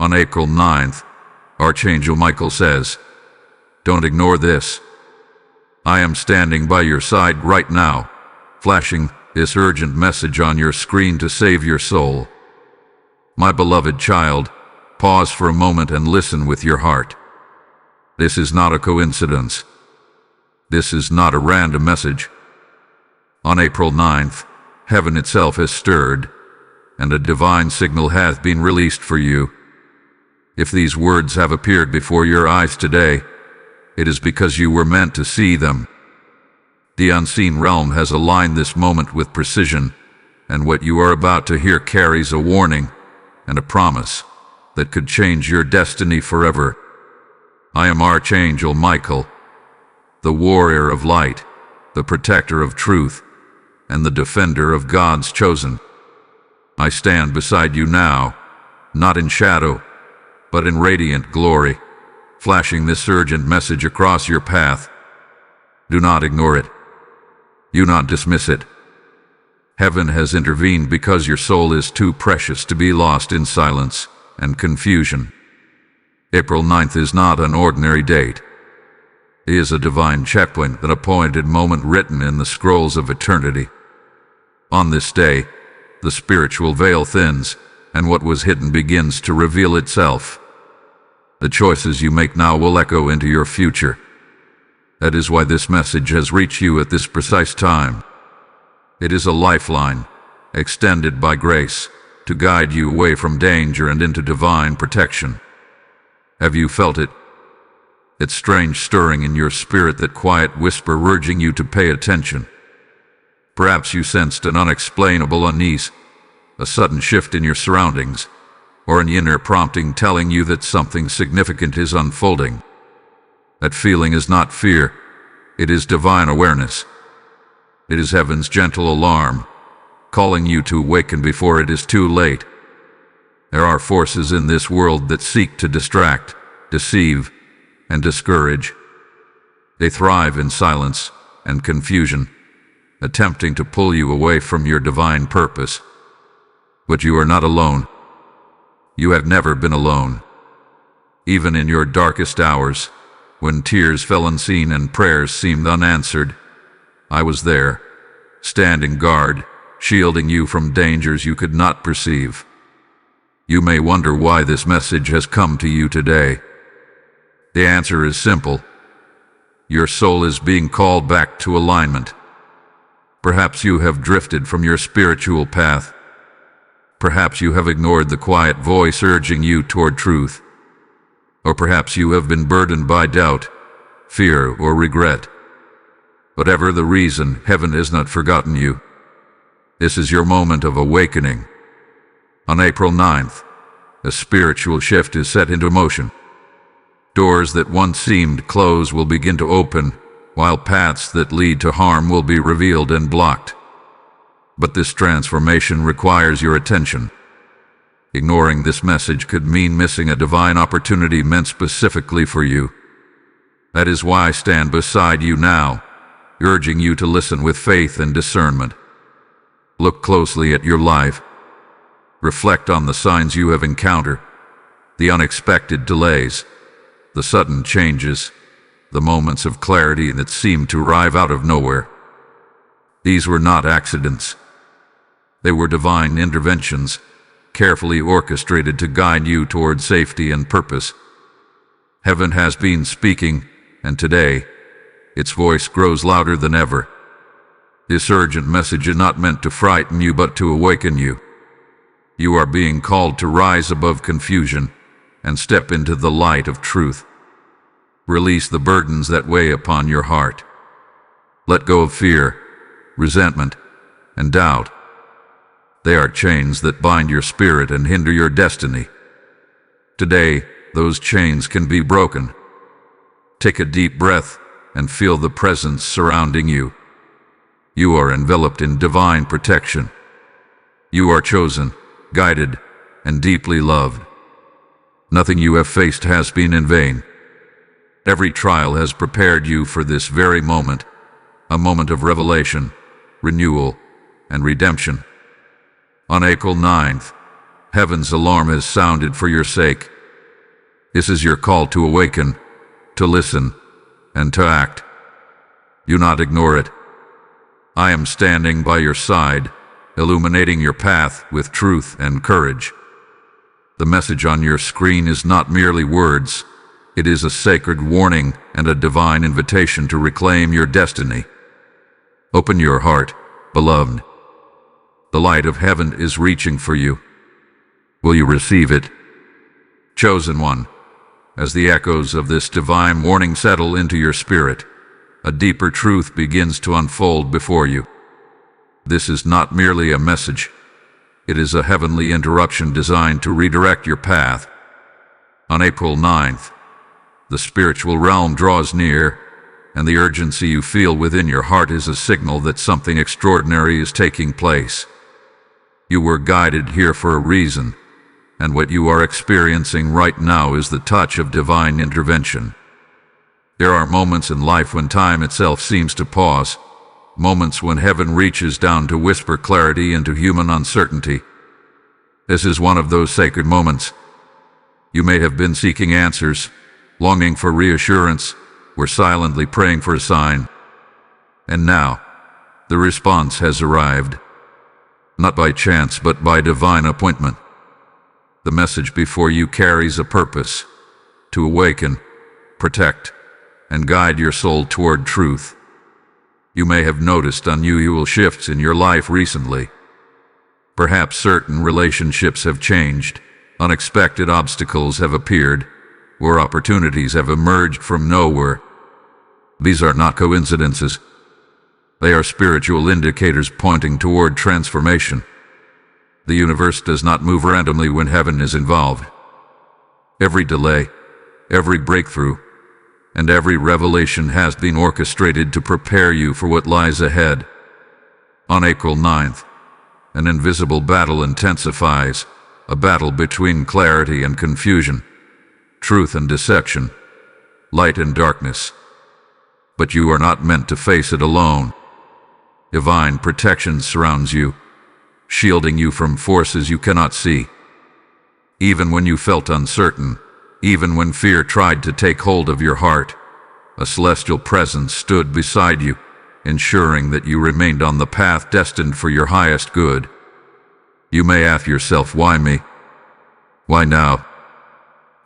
On April 9th, Archangel Michael says, "Don't ignore this. I am standing by your side right now, flashing this urgent message on your screen to save your soul. My beloved child, pause for a moment and listen with your heart. This is not a coincidence. This is not a random message. On April 9th, heaven itself has stirred, and a divine signal hath been released for you. If these words have appeared before your eyes today, it is because you were meant to see them. The unseen realm has aligned this moment with precision, and what you are about to hear carries a warning and a promise that could change your destiny forever. I am Archangel Michael, the warrior of light, the protector of truth, and the defender of God's chosen. I stand beside you now, not in shadow, but in radiant glory, flashing this urgent message across your path. Do not ignore it. Do not dismiss it. Heaven has intervened because your soul is too precious to be lost in silence and confusion. April 9th is not an ordinary date. It is a divine checkpoint, an appointed moment written in the scrolls of eternity. On this day, the spiritual veil thins, and what was hidden begins to reveal itself. The choices you make now will echo into your future. That is why this message has reached you at this precise time. It is a lifeline, extended by grace, to guide you away from danger and into divine protection. Have you felt it? Its strange stirring in your spirit, that quiet whisper urging you to pay attention. Perhaps you sensed an unexplainable unease, a sudden shift in your surroundings, or an inner prompting telling you that something significant is unfolding. That feeling is not fear, it is divine awareness. It is heaven's gentle alarm, calling you to awaken before it is too late. There are forces in this world that seek to distract, deceive, and discourage. They thrive in silence and confusion, attempting to pull you away from your divine purpose. But you are not alone. You have never been alone. Even in your darkest hours, when tears fell unseen and prayers seemed unanswered, I was there, standing guard, shielding you from dangers you could not perceive. You may wonder why this message has come to you today. The answer is simple. Your soul is being called back to alignment. Perhaps you have drifted from your spiritual path. Perhaps you have ignored the quiet voice urging you toward truth. Or perhaps you have been burdened by doubt, fear, or regret. Whatever the reason, heaven has not forgotten you. This is your moment of awakening. On April 9th, a spiritual shift is set into motion. Doors that once seemed closed will begin to open, while paths that lead to harm will be revealed and blocked. But this transformation requires your attention. Ignoring this message could mean missing a divine opportunity meant specifically for you. That is why I stand beside you now, urging you to listen with faith and discernment. Look closely at your life. Reflect on the signs you have encountered, the unexpected delays, the sudden changes, the moments of clarity that seemed to arrive out of nowhere. These were not accidents. They were divine interventions, carefully orchestrated to guide you toward safety and purpose. Heaven has been speaking, and today, its voice grows louder than ever. This urgent message is not meant to frighten you, but to awaken you. You are being called to rise above confusion and step into the light of truth. Release the burdens that weigh upon your heart. Let go of fear, resentment, and doubt. They are chains that bind your spirit and hinder your destiny. Today, those chains can be broken. Take a deep breath and feel the presence surrounding you. You are enveloped in divine protection. You are chosen, guided, and deeply loved. Nothing you have faced has been in vain. Every trial has prepared you for this very moment, a moment of revelation, renewal, and redemption. On April 9th, heaven's alarm has sounded for your sake, This is your call to awaken, to listen, and to act. Do not ignore it. I am standing by your side, illuminating your path with truth and courage. The message on your screen is not merely words. It is a sacred warning and a divine invitation to reclaim your destiny. Open your heart, beloved. The light of heaven is reaching for you. Will you receive it? Chosen one, as the echoes of this divine warning settle into your spirit, a deeper truth begins to unfold before you. This is not merely a message. It is a heavenly interruption designed to redirect your path. On April 9th, the spiritual realm draws near, and the urgency you feel within your heart is a signal that something extraordinary is taking place. You were guided here for a reason, and what you are experiencing right now is the touch of divine intervention. There are moments in life when time itself seems to pause, moments when heaven reaches down to whisper clarity into human uncertainty. This is one of those sacred moments. You may have been seeking answers, longing for reassurance, were silently praying for a sign. And now, the response has arrived. Not by chance, but by divine appointment. The message before you carries a purpose: to awaken, protect, and guide your soul toward truth. You may have noticed unusual shifts in your life recently. Perhaps certain relationships have changed, unexpected obstacles have appeared, or opportunities have emerged from nowhere. These are not coincidences. They are spiritual indicators pointing toward transformation. The universe does not move randomly when heaven is involved. Every delay, every breakthrough, and every revelation has been orchestrated to prepare you for what lies ahead. On April 9th, an invisible battle intensifies, a battle between clarity and confusion, truth and deception, light and darkness. But you are not meant to face it alone. Divine protection surrounds you, shielding you from forces you cannot see. Even when you felt uncertain, even when fear tried to take hold of your heart, a celestial presence stood beside you, ensuring that you remained on the path destined for your highest good. You may ask yourself, why me? Why now?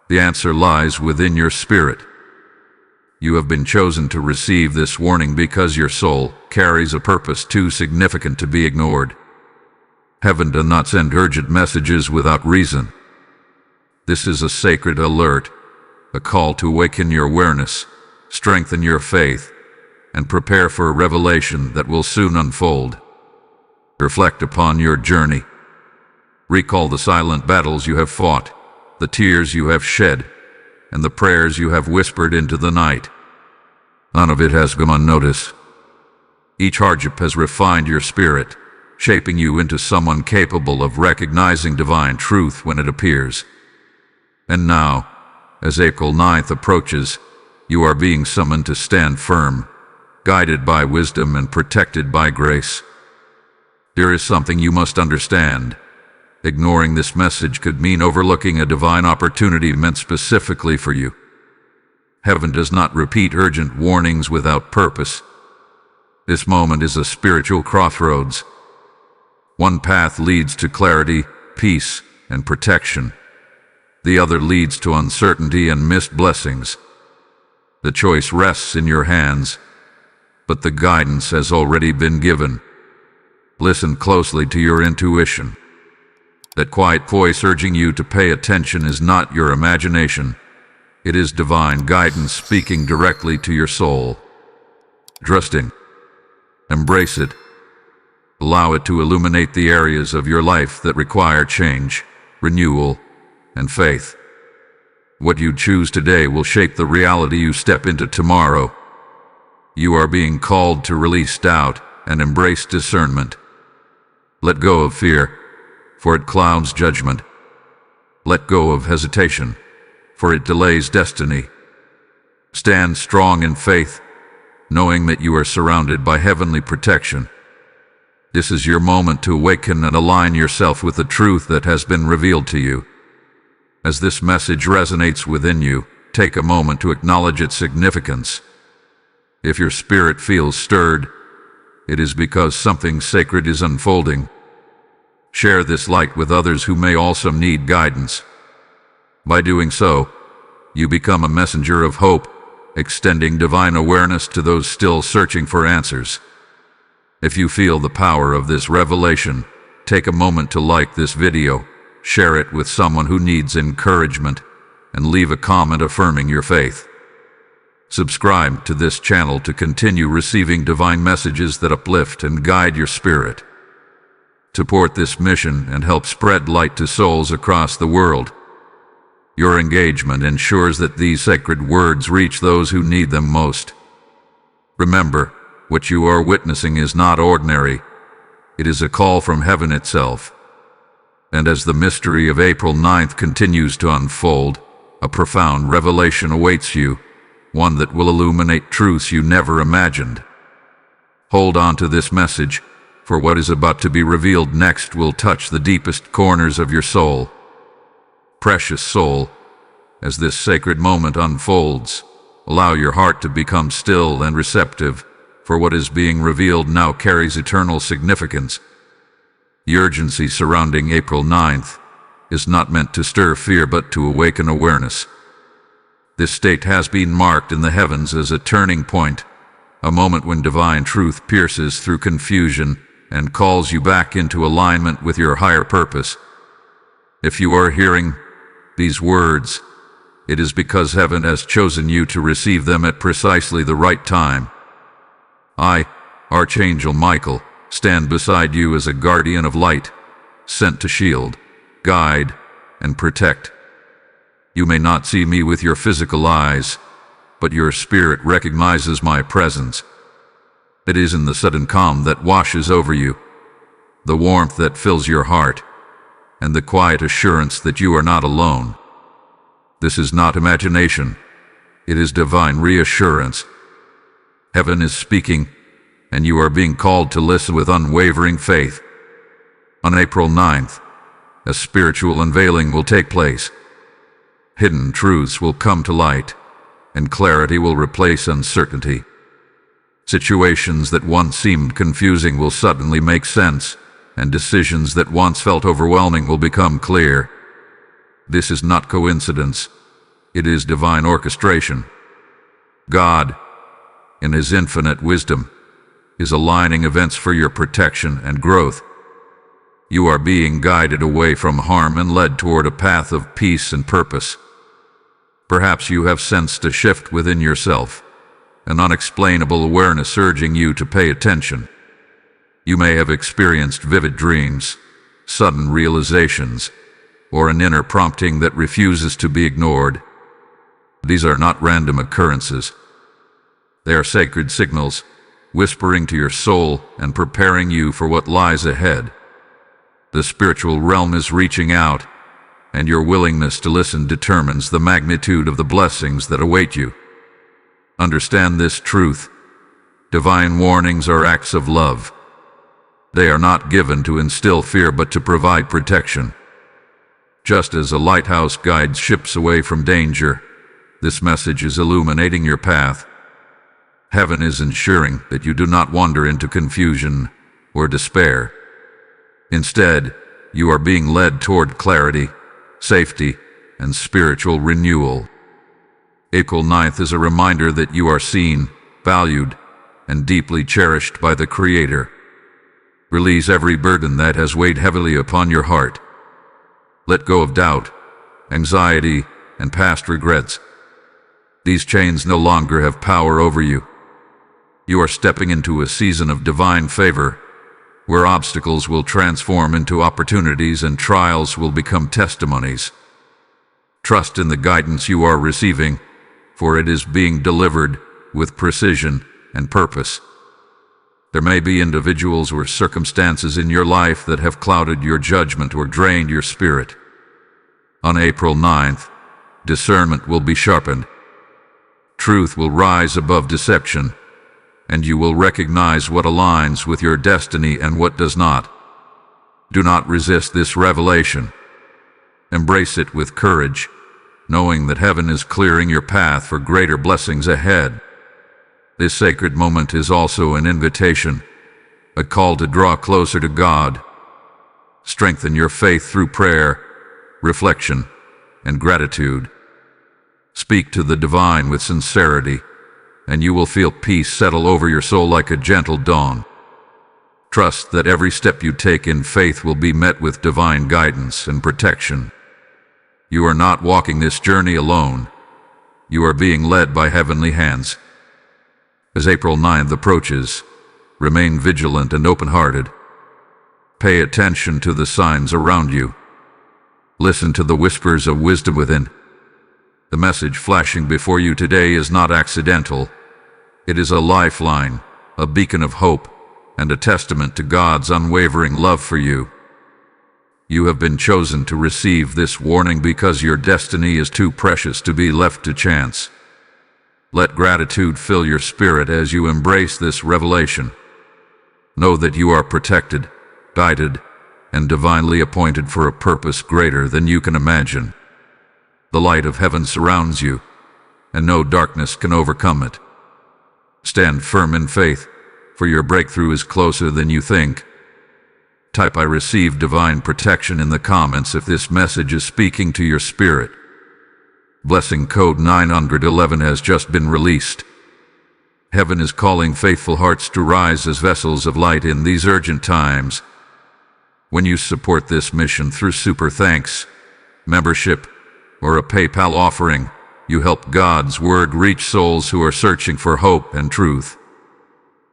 The answer lies within your spirit. You have been chosen to receive this warning because your soul carries a purpose too significant to be ignored. Heaven does not send urgent messages without reason. This is a sacred alert, a call to awaken your awareness, strengthen your faith, and prepare for a revelation that will soon unfold. Reflect upon your journey. Recall the silent battles you have fought, the tears you have shed, and the prayers you have whispered into the night. None of it has gone unnoticed. Each hardship has refined your spirit, shaping you into someone capable of recognizing divine truth when it appears. And now, as April 9th approaches, you are being summoned to stand firm, guided by wisdom and protected by grace. There is something you must understand. Ignoring this message could mean overlooking a divine opportunity meant specifically for you. Heaven does not repeat urgent warnings without purpose. This moment is a spiritual crossroads. One path leads to clarity, peace, and protection. The other leads to uncertainty and missed blessings. The choice rests in your hands, but the guidance has already been given. Listen closely to your intuition. That quiet voice urging you to pay attention is not your imagination. It is divine guidance speaking directly to your soul. Trust it. Embrace it. Allow it to illuminate the areas of your life that require change, renewal, and faith. What you choose today will shape the reality you step into tomorrow. You are being called to release doubt and embrace discernment. Let go of fear, for it clouds judgment. Let go of hesitation, for it delays destiny. Stand strong in faith, knowing that you are surrounded by heavenly protection. This is your moment to awaken and align yourself with the truth that has been revealed to you. As this message resonates within you, take a moment to acknowledge its significance. If your spirit feels stirred, it is because something sacred is unfolding. Share this light with others who may also need guidance. By doing so, you become a messenger of hope, extending divine awareness to those still searching for answers. If you feel the power of this revelation, take a moment to like this video, share it with someone who needs encouragement, and leave a comment affirming your faith. Subscribe to this channel to continue receiving divine messages that uplift and guide your spirit. Support this mission and help spread light to souls across the world. Your engagement ensures that these sacred words reach those who need them most. Remember, what you are witnessing is not ordinary. It is a call from heaven itself. And as the mystery of April 9th continues to unfold, a profound revelation awaits you, one that will illuminate truths you never imagined. Hold on to this message, for what is about to be revealed next will touch the deepest corners of your soul. Precious soul, as this sacred moment unfolds, allow your heart to become still and receptive, for what is being revealed now carries eternal significance. The urgency surrounding April 9th is not meant to stir fear but to awaken awareness. This date has been marked in the heavens as a turning point, a moment when divine truth pierces through confusion and calls you back into alignment with your higher purpose. If you are hearing these words, it is because heaven has chosen you to receive them at precisely the right time. I, Archangel Michael, stand beside you as a guardian of light, sent to shield, guide, and protect. You may not see me with your physical eyes, but your spirit recognizes my presence. It is in the sudden calm that washes over you, the warmth that fills your heart, and the quiet assurance that you are not alone. This is not imagination. It is divine reassurance. Heaven is speaking, and you are being called to listen with unwavering faith. On April 9th, a spiritual unveiling will take place. Hidden truths will come to light, and clarity will replace uncertainty. Situations that once seemed confusing will suddenly make sense, and decisions that once felt overwhelming will become clear. This is not coincidence. It is divine orchestration. God, in His infinite wisdom, is aligning events for your protection and growth. You are being guided away from harm and led toward a path of peace and purpose. Perhaps you have sensed a shift within yourself, an unexplainable awareness urging you to pay attention. You may have experienced vivid dreams, sudden realizations, or an inner prompting that refuses to be ignored. These are not random occurrences. They are sacred signals, whispering to your soul and preparing you for what lies ahead. The spiritual realm is reaching out, and your willingness to listen determines the magnitude of the blessings that await you. Understand this truth. Divine warnings are acts of love. They are not given to instill fear but to provide protection. Just as a lighthouse guides ships away from danger, this message is illuminating your path. Heaven is ensuring that you do not wander into confusion or despair. Instead, you are being led toward clarity, safety, and spiritual renewal. April 9th is a reminder that you are seen, valued, and deeply cherished by the Creator. Release every burden that has weighed heavily upon your heart. Let go of doubt, anxiety, and past regrets. These chains no longer have power over you. You are stepping into a season of divine favor, where obstacles will transform into opportunities and trials will become testimonies. Trust in the guidance you are receiving, for it is being delivered with precision and purpose. There may be individuals or circumstances in your life that have clouded your judgment or drained your spirit. On April 9th, discernment will be sharpened. Truth will rise above deception, and you will recognize what aligns with your destiny and what does not. Do not resist this revelation. Embrace it with courage, knowing that heaven is clearing your path for greater blessings ahead. This sacred moment is also an invitation, a call to draw closer to God. Strengthen your faith through prayer, reflection, and gratitude. Speak to the divine with sincerity, and you will feel peace settle over your soul like a gentle dawn. Trust that every step you take in faith will be met with divine guidance and protection. You are not walking this journey alone. You are being led by heavenly hands. As April 9th approaches, remain vigilant and open-hearted. Pay attention to the signs around you. Listen to the whispers of wisdom within. The message flashing before you today is not accidental. It is a lifeline, a beacon of hope, and a testament to God's unwavering love for you. You have been chosen to receive this warning because your destiny is too precious to be left to chance. Let gratitude fill your spirit as you embrace this revelation. Know that you are protected, guided, and divinely appointed for a purpose greater than you can imagine. The light of heaven surrounds you, and no darkness can overcome it. Stand firm in faith, for your breakthrough is closer than you think. Type "I receive divine protection" in the comments if this message is speaking to your spirit. Blessing code 911 has just been released. Heaven is calling faithful hearts to rise as vessels of light in these urgent times. When you support this mission through super thanks, membership, or a PayPal offering, you help God's word reach souls who are searching for hope and truth.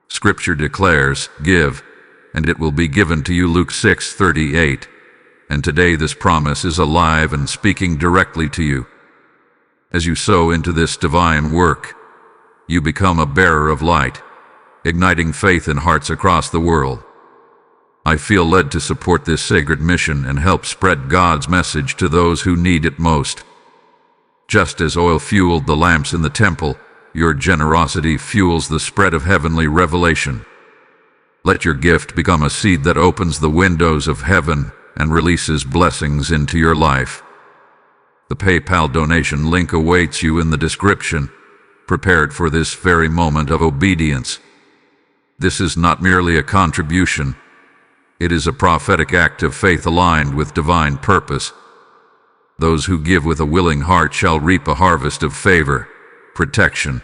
Scripture declares, "Give, and it will be given to you," Luke 6:38. And today this promise is alive and speaking directly to you. As you sow into this divine work, you become a bearer of light, igniting faith in hearts across the world. I feel led to support this sacred mission and help spread God's message to those who need it most. Just as oil fueled the lamps in the temple, your generosity fuels the spread of heavenly revelation. Let your gift become a seed that opens the windows of heaven and releases blessings into your life. The PayPal donation link awaits you in the description, prepared for this very moment of obedience. This is not merely a contribution. It is a prophetic act of faith aligned with divine purpose. Those who give with a willing heart shall reap a harvest of favor, protection,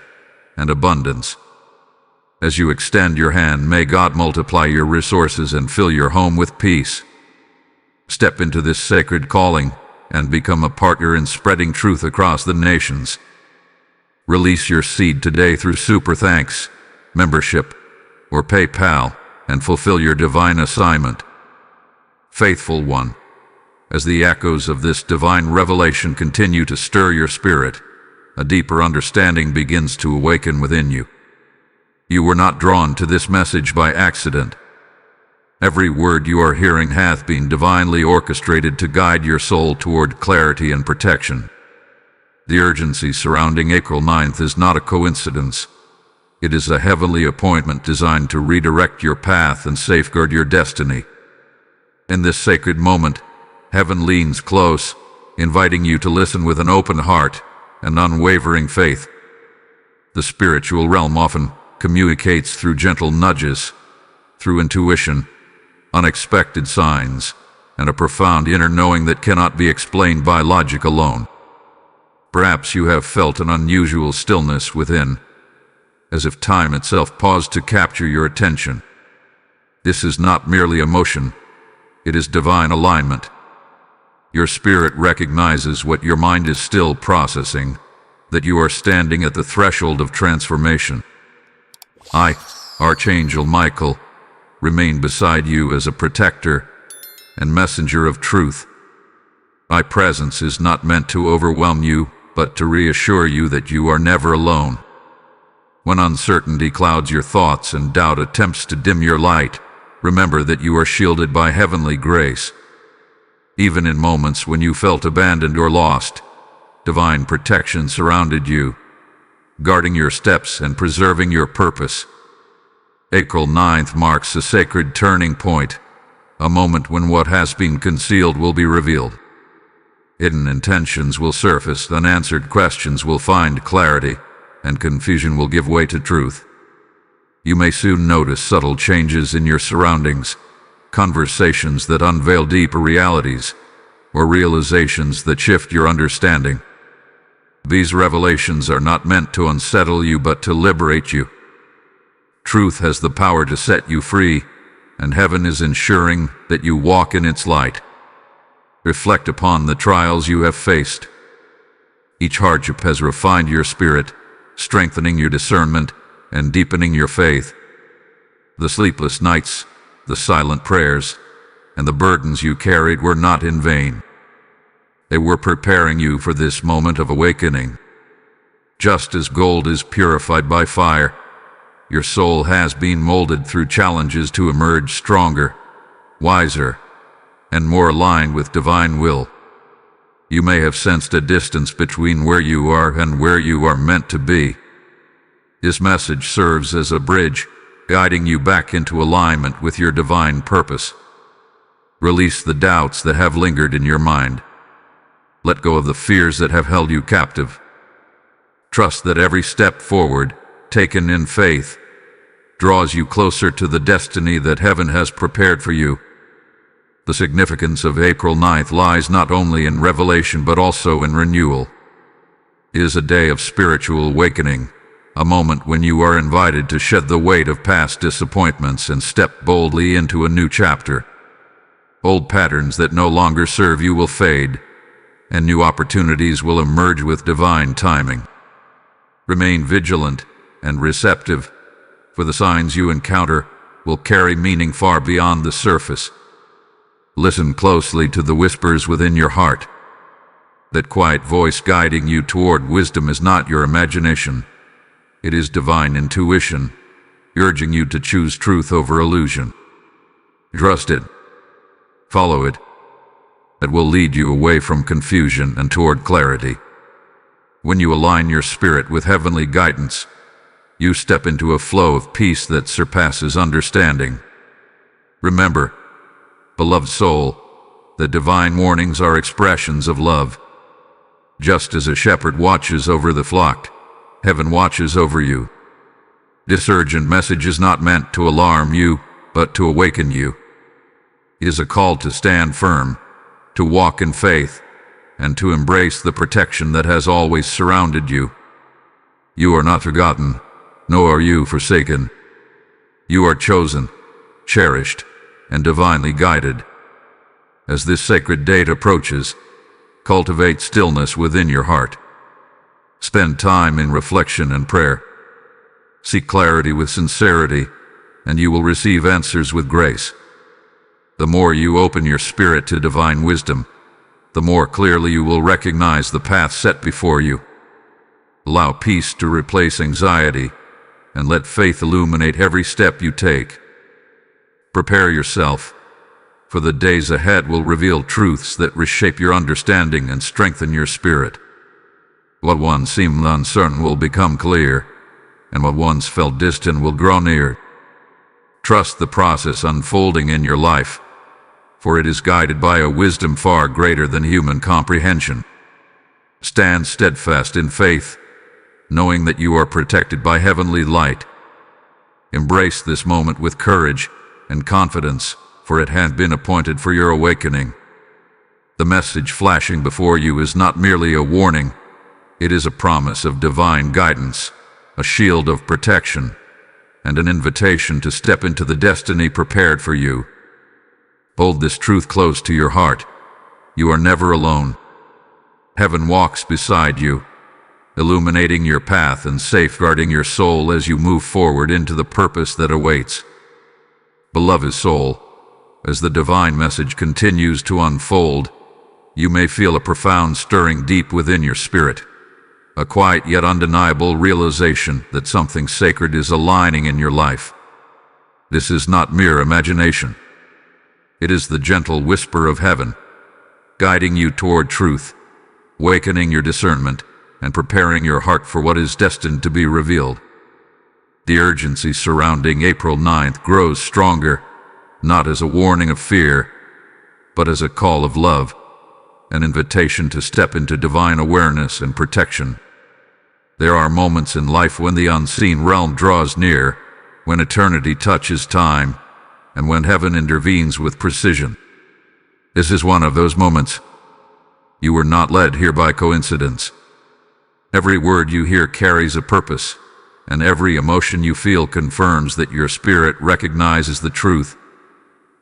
and abundance. As you extend your hand, may God multiply your resources and fill your home with peace. Step into this sacred calling and become a partner in spreading truth across the nations. Release your seed today through super thanks, membership, or PayPal, and fulfill your divine assignment. Faithful one, as the echoes of this divine revelation continue to stir your spirit, a deeper understanding begins to awaken within you. You were not drawn to this message by accident. Every word you are hearing hath been divinely orchestrated to guide your soul toward clarity and protection. The urgency surrounding April 9th is not a coincidence. It is a heavenly appointment designed to redirect your path and safeguard your destiny. In this sacred moment, heaven leans close, inviting you to listen with an open heart and unwavering faith. The spiritual realm often communicates through gentle nudges, through intuition, unexpected signs, and a profound inner knowing that cannot be explained by logic alone. Perhaps you have felt an unusual stillness within, as if time itself paused to capture your attention. This is not merely emotion, it is divine alignment. Your spirit recognizes what your mind is still processing, that you are standing at the threshold of transformation. I, Archangel Michael, remain beside you as a protector and messenger of truth. My presence is not meant to overwhelm you, but to reassure you that you are never alone. When uncertainty clouds your thoughts and doubt attempts to dim your light, remember that you are shielded by heavenly grace. Even in moments when you felt abandoned or lost, divine protection surrounded you, guarding your steps and preserving your purpose. April 9th marks a sacred turning point, a moment when what has been concealed will be revealed. Hidden intentions will surface, unanswered questions will find clarity, and confusion will give way to truth. You may soon notice subtle changes in your surroundings, conversations that unveil deeper realities, or realizations that shift your understanding. These revelations are not meant to unsettle you but to liberate you. Truth has the power to set you free, and heaven is ensuring that you walk in its light. Reflect upon the trials you have faced. Each hardship has refined your spirit, strengthening your discernment and deepening your faith. The sleepless nights, the silent prayers, and the burdens you carried were not in vain. They were preparing you for this moment of awakening. Just as gold is purified by fire, your soul has been molded through challenges to emerge stronger, wiser, and more aligned with divine will. You may have sensed a distance between where you are and where you are meant to be. This message serves as a bridge, guiding you back into alignment with your divine purpose. Release the doubts that have lingered in your mind. Let go of the fears that have held you captive. Trust that every step forward, taken in faith, draws you closer to the destiny that heaven has prepared for you. The significance of April 9th lies not only in revelation but also in renewal. It is a day of spiritual awakening, a moment when you are invited to shed the weight of past disappointments and step boldly into a new chapter. Old patterns that no longer serve you will fade, and new opportunities will emerge with divine timing. Remain vigilant and receptive, for the signs you encounter will carry meaning far beyond the surface. Listen closely to the whispers within your heart. That quiet voice guiding you toward wisdom is not your imagination. It is divine intuition, urging you to choose truth over illusion. Trust it. Follow it. It will lead you away from confusion and toward clarity. When you align your spirit with heavenly guidance, you step into a flow of peace that surpasses understanding. Remember, beloved soul, the divine warnings are expressions of love. Just as a shepherd watches over the flock, heaven watches over you. This urgent message is not meant to alarm you, but to awaken you. It is a call to stand firm, to walk in faith, and to embrace the protection that has always surrounded you. You are not forgotten, nor are you forsaken. You are chosen, cherished, and divinely guided. As this sacred date approaches, cultivate stillness within your heart. Spend time in reflection and prayer. Seek clarity with sincerity, and you will receive answers with grace. The more you open your spirit to divine wisdom, the more clearly you will recognize the path set before you. Allow peace to replace anxiety, and let faith illuminate every step you take. Prepare yourself, for the days ahead will reveal truths that reshape your understanding and strengthen your spirit. What once seemed uncertain will become clear, and what once felt distant will grow near. Trust the process unfolding in your life, for it is guided by a wisdom far greater than human comprehension. Stand steadfast in faith, knowing that you are protected by heavenly light. Embrace this moment with courage and confidence, for it had been appointed for your awakening. The message flashing before you is not merely a warning, it is a promise of divine guidance, a shield of protection, and an invitation to step into the destiny prepared for you. Hold this truth close to your heart. You are never alone. Heaven walks beside you, illuminating your path and safeguarding your soul as you move forward into the purpose that awaits. Beloved soul, as the divine message continues to unfold, you may feel a profound stirring deep within your spirit, a quiet yet undeniable realization that something sacred is aligning in your life. This is not mere imagination. It is the gentle whisper of heaven, guiding you toward truth, awakening your discernment, and preparing your heart for what is destined to be revealed. The urgency surrounding April 9th grows stronger, not as a warning of fear, but as a call of love. an invitation to step into divine awareness and protection. There are moments in life when the unseen realm draws near, when eternity touches time, and when heaven intervenes with precision. This is one of those moments. You were not led here by coincidence. Every word you hear carries a purpose, and every emotion you feel confirms that your spirit recognizes the truth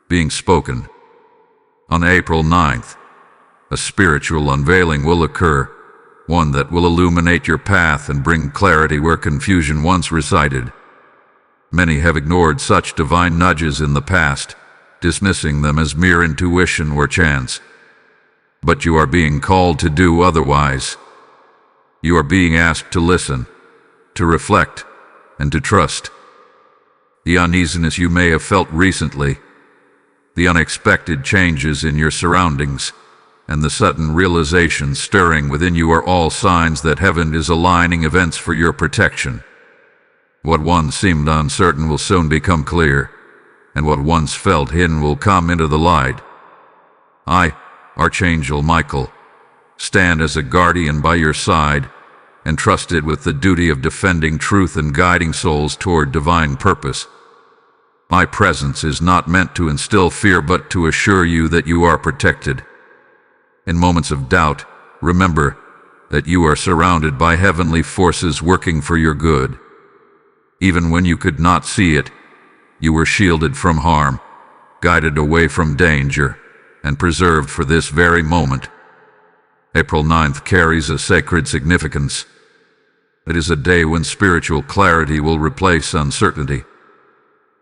being spoken. On April 9th, a spiritual unveiling will occur, one that will illuminate your path and bring clarity where confusion once resided. Many have ignored such divine nudges in the past, dismissing them as mere intuition or chance. But you are being called to do otherwise. You are being asked to listen, to reflect, and to trust. The uneasiness you may have felt recently, the unexpected changes in your surroundings, and the sudden realization stirring within you are all signs that heaven is aligning events for your protection. What once seemed uncertain will soon become clear, and what once felt hidden will come into the light. I, Archangel Michael, stand as a guardian by your side, entrusted with the duty of defending truth and guiding souls toward divine purpose. My presence is not meant to instill fear, but to assure you that you are protected. In moments of doubt, remember that you are surrounded by heavenly forces working for your good. Even when you could not see it, you were shielded from harm, guided away from danger, and preserved for this very moment. April 9th carries a sacred significance. It is a day when spiritual clarity will replace uncertainty.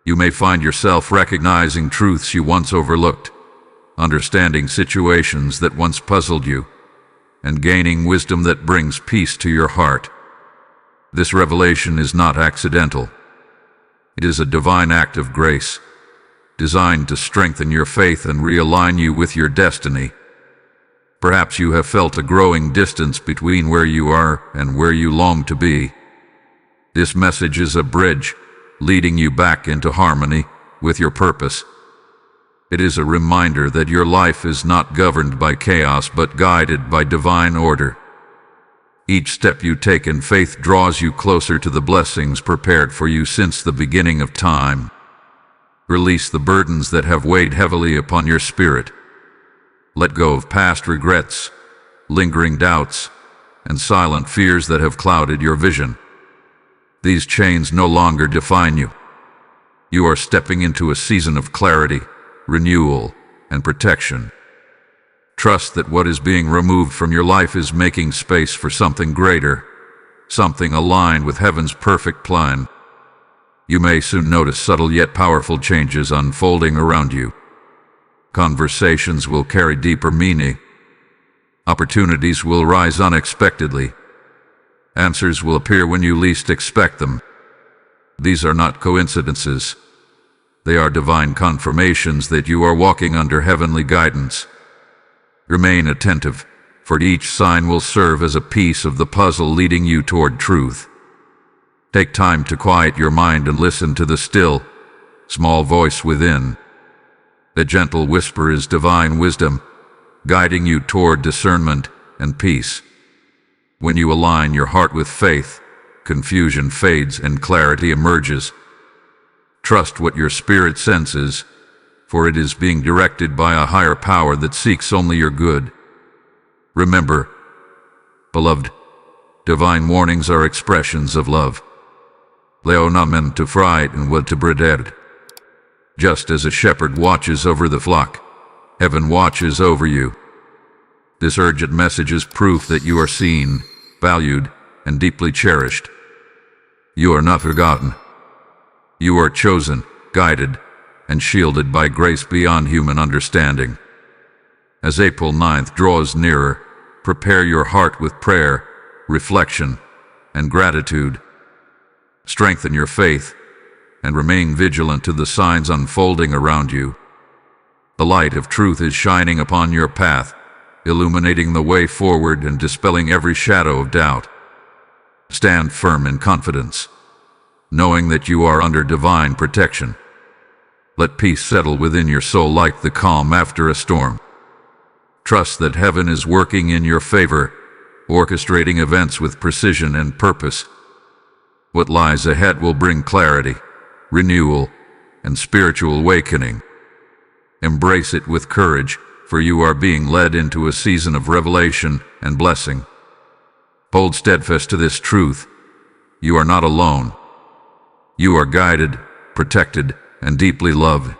You may find yourself recognizing truths you once overlooked, understanding situations that once puzzled you, and gaining wisdom that brings peace to your heart. This revelation is not accidental. It is a divine act of grace, designed to strengthen your faith and realign you with your destiny. Perhaps you have felt a growing distance between where you are and where you long to be. This message is a bridge, leading you back into harmony with your purpose. It is a reminder that your life is not governed by chaos but guided by divine order. Each step you take in faith draws you closer to the blessings prepared for you since the beginning of time. Release the burdens that have weighed heavily upon your spirit. Let go of past regrets, lingering doubts, and silent fears that have clouded your vision. These chains no longer define you. You are stepping into a season of clarity, renewal, and protection. Trust that what is being removed from your life is making space for something greater, something aligned with heaven's perfect plan. You may soon notice subtle yet powerful changes unfolding around you. Conversations will carry deeper meaning. Opportunities will rise unexpectedly. Answers will appear when you least expect them. These are not coincidences. They are divine confirmations that you are walking under heavenly guidance. Remain attentive, for each sign will serve as a piece of the puzzle leading you toward truth. Take time to quiet your mind and listen to the still, small voice within. The gentle whisper is divine wisdom, guiding you toward discernment and peace. When you align your heart with faith, confusion fades and clarity emerges. Trust what your spirit senses, for it is being directed by a higher power that seeks only your good. Remember, beloved, divine warnings are expressions of love. Leonamen to fright and what to breder. Just as a shepherd watches over the flock, heaven watches over you. This urgent message is proof that you are seen, valued, and deeply cherished. You are not forgotten. You are chosen, guided, and shielded by grace beyond human understanding. As April 9th draws nearer, prepare your heart with prayer, reflection, and gratitude. Strengthen your faith, and remain vigilant to the signs unfolding around you. The light of truth is shining upon your path, illuminating the way forward and dispelling every shadow of doubt. Stand firm in confidence, knowing that you are under divine protection. Let peace settle within your soul like the calm after a storm. Trust that heaven is working in your favor, orchestrating events with precision and purpose. What lies ahead will bring clarity, renewal, and spiritual awakening. Embrace it with courage, for you are being led into a season of revelation and blessing. Hold steadfast to this truth. You are not alone. You are guided, protected, and deeply loved.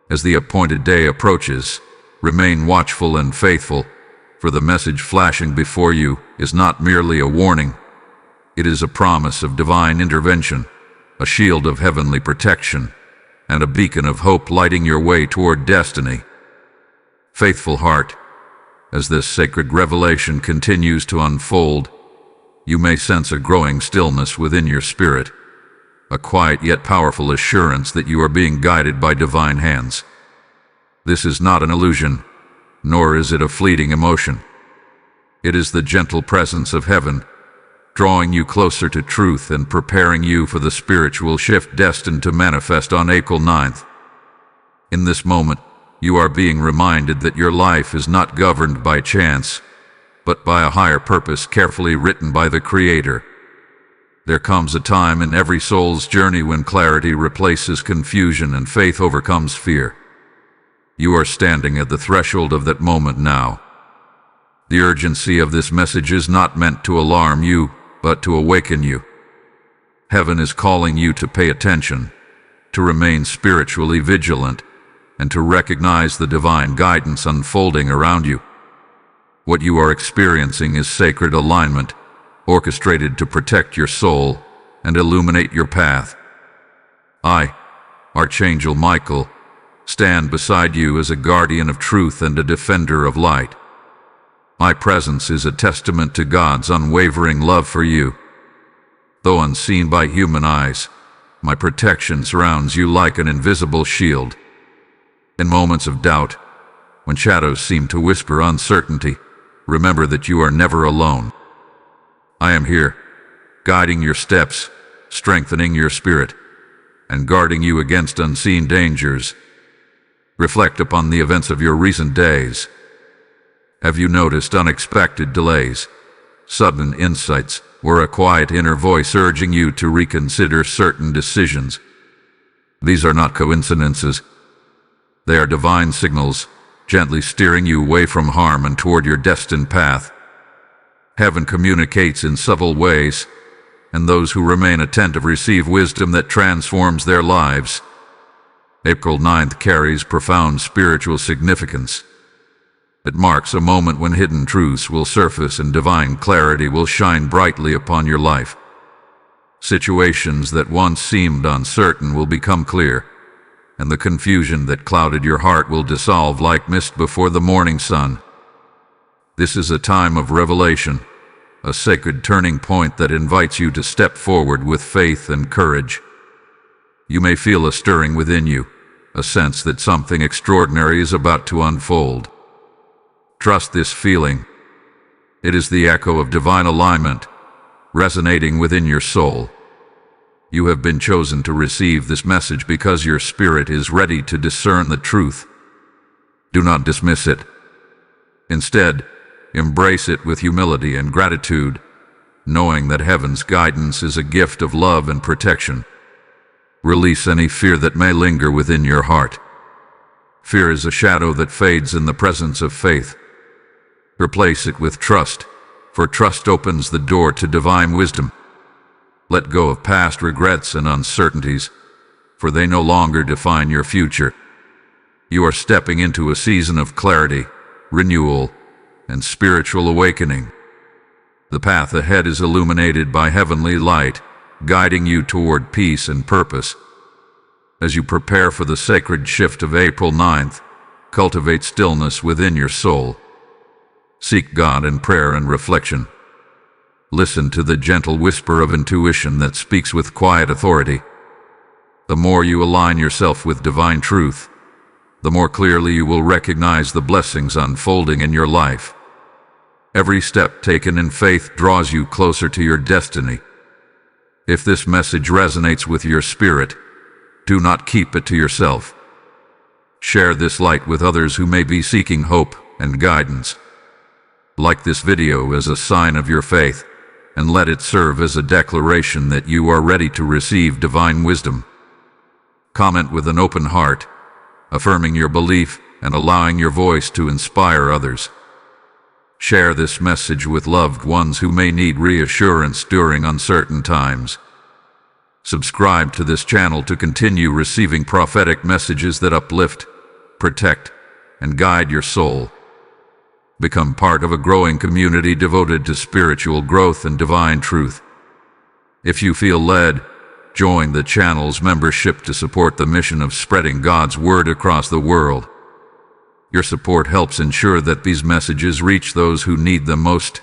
As the appointed day approaches, remain watchful and faithful, for the message flashing before you is not merely a warning. It is a promise of divine intervention, a shield of heavenly protection, and a beacon of hope lighting your way toward destiny. Faithful heart, as this sacred revelation continues to unfold, you may sense a growing stillness within your spirit, a quiet yet powerful assurance that you are being guided by divine hands. This is not an illusion, nor is it a fleeting emotion. It is the gentle presence of heaven, drawing you closer to truth and preparing you for the spiritual shift destined to manifest on April 9th. In this moment, you are being reminded that your life is not governed by chance, but by a higher purpose carefully written by the Creator. There comes a time in every soul's journey when clarity replaces confusion and faith overcomes fear. You are standing at the threshold of that moment now. The urgency of this message is not meant to alarm you, but to awaken you. Heaven is calling you to pay attention, to remain spiritually vigilant, and to recognize the divine guidance unfolding around you. What you are experiencing is sacred alignment, orchestrated to protect your soul and illuminate your path. I, Archangel Michael, stand beside you as a guardian of truth and a defender of light. My presence is a testament to God's unwavering love for you. Though unseen by human eyes, my protection surrounds you like an invisible shield. In moments of doubt, when shadows seem to whisper uncertainty, remember that you are never alone. I am here, guiding your steps, strengthening your spirit, and guarding you against unseen dangers. Reflect upon the events of your recent days. Have you noticed unexpected delays, sudden insights, or a quiet inner voice urging you to reconsider certain decisions? These are not coincidences. They are divine signals, gently steering you away from harm and toward your destined path. Heaven communicates in subtle ways, and those who remain attentive receive wisdom that transforms their lives. April 9th carries profound spiritual significance. It marks a moment when hidden truths will surface and divine clarity will shine brightly upon your life. Situations that once seemed uncertain will become clear, and the confusion that clouded your heart will dissolve like mist before the morning sun. This is a time of revelation, a sacred turning point that invites you to step forward with faith and courage. You may feel a stirring within you, a sense that something extraordinary is about to unfold. Trust this feeling. It is the echo of divine alignment, resonating within your soul. You have been chosen to receive this message because your spirit is ready to discern the truth. Do not dismiss it. Instead, embrace it with humility and gratitude, knowing that heaven's guidance is a gift of love and protection. Release any fear that may linger within your heart. Fear is a shadow that fades in the presence of faith. Replace it with trust, for trust opens the door to divine wisdom. Let go of past regrets and uncertainties, for they no longer define your future. You are stepping into a season of clarity, renewal, and spiritual awakening. The path ahead is illuminated by heavenly light, guiding you toward peace and purpose. As you prepare for the sacred shift of April 9th, cultivate stillness within your soul. Seek God in prayer and reflection. Listen to the gentle whisper of intuition that speaks with quiet authority. The more you align yourself with divine truth, the more clearly you will recognize the blessings unfolding in your life. Every step taken in faith draws you closer to your destiny. If this message resonates with your spirit, do not keep it to yourself. Share this light with others who may be seeking hope and guidance. Like this video as a sign of your faith, and let it serve as a declaration that you are ready to receive divine wisdom. Comment with an open heart, affirming your belief and allowing your voice to inspire others. Share this message with loved ones who may need reassurance during uncertain times. Subscribe to this channel to continue receiving prophetic messages that uplift, protect, and guide your soul. Become part of a growing community devoted to spiritual growth and divine truth. If you feel led, join the channel's membership to support the mission of spreading God's word across the world. Your support helps ensure that these messages reach those who need them most,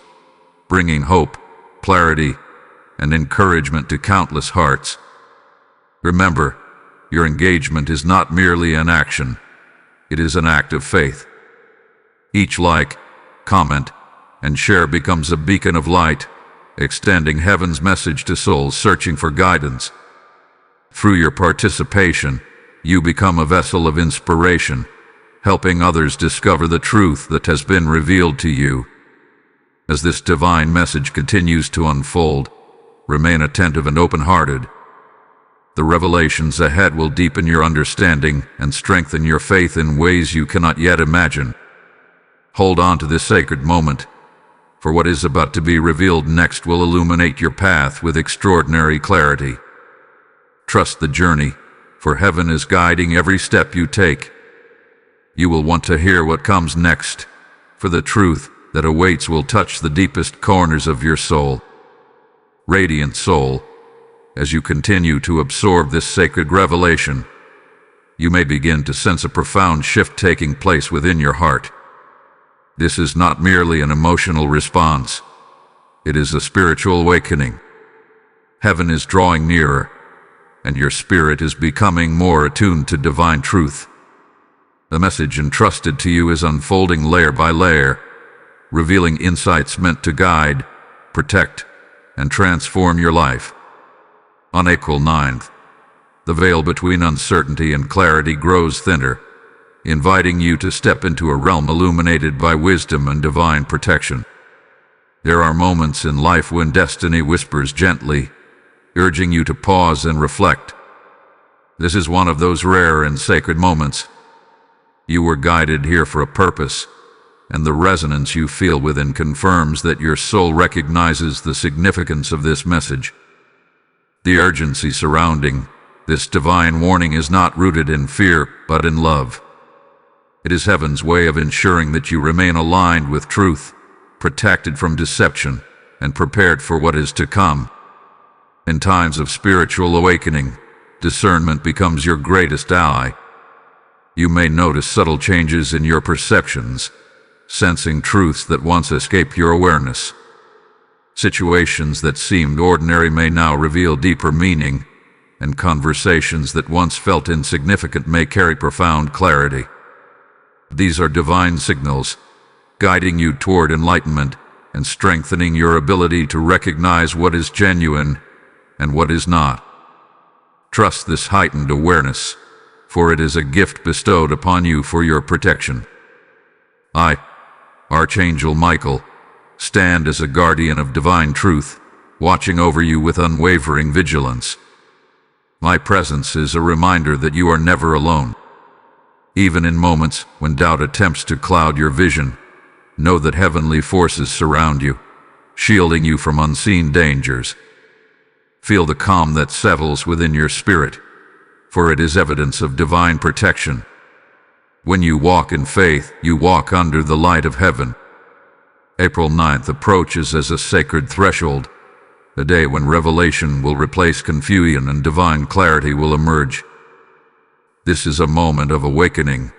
bringing hope, clarity, and encouragement to countless hearts. Remember, your engagement is not merely an action, it is an act of faith. Each like, comment, and share becomes a beacon of light, extending heaven's message to souls searching for guidance. Through your participation, you become a vessel of inspiration, helping others discover the truth that has been revealed to you. As this divine message continues to unfold, remain attentive and open-hearted. The revelations ahead will deepen your understanding and strengthen your faith in ways you cannot yet imagine. Hold on to this sacred moment, for what is about to be revealed next will illuminate your path with extraordinary clarity. Trust the journey, for heaven is guiding every step you take. You will want to hear what comes next, for the truth that awaits will touch the deepest corners of your soul. Radiant soul, as you continue to absorb this sacred revelation, you may begin to sense a profound shift taking place within your heart. This is not merely an emotional response. It is a spiritual awakening. Heaven is drawing nearer, and your spirit is becoming more attuned to divine truth. The message entrusted to you is unfolding layer by layer, revealing insights meant to guide, protect, and transform your life. On April 9th, the veil between uncertainty and clarity grows thinner, inviting you to step into a realm illuminated by wisdom and divine protection. There are moments in life when destiny whispers gently, urging you to pause and reflect. This is one of those rare and sacred moments. You were guided here for a purpose, and the resonance you feel within confirms that your soul recognizes the significance of this message. The urgency surrounding this divine warning is not rooted in fear, but in love. It is heaven's way of ensuring that you remain aligned with truth, protected from deception, and prepared for what is to come. In times of spiritual awakening, discernment becomes your greatest ally. You may notice subtle changes in your perceptions, sensing truths that once escaped your awareness. Situations that seemed ordinary may now reveal deeper meaning, and conversations that once felt insignificant may carry profound clarity. These are divine signals, guiding you toward enlightenment and strengthening your ability to recognize what is genuine and what is not. Trust this heightened awareness, for it is a gift bestowed upon you for your protection. I, Archangel Michael, stand as a guardian of divine truth, watching over you with unwavering vigilance. My presence is a reminder that you are never alone. Even in moments when doubt attempts to cloud your vision, know that heavenly forces surround you, shielding you from unseen dangers. Feel the calm that settles within your spirit, for it is evidence of divine protection. When you walk in faith, you walk under the light of heaven. April 9th approaches as a sacred threshold, a day when revelation will replace confusion and divine clarity will emerge. This is a moment of awakening,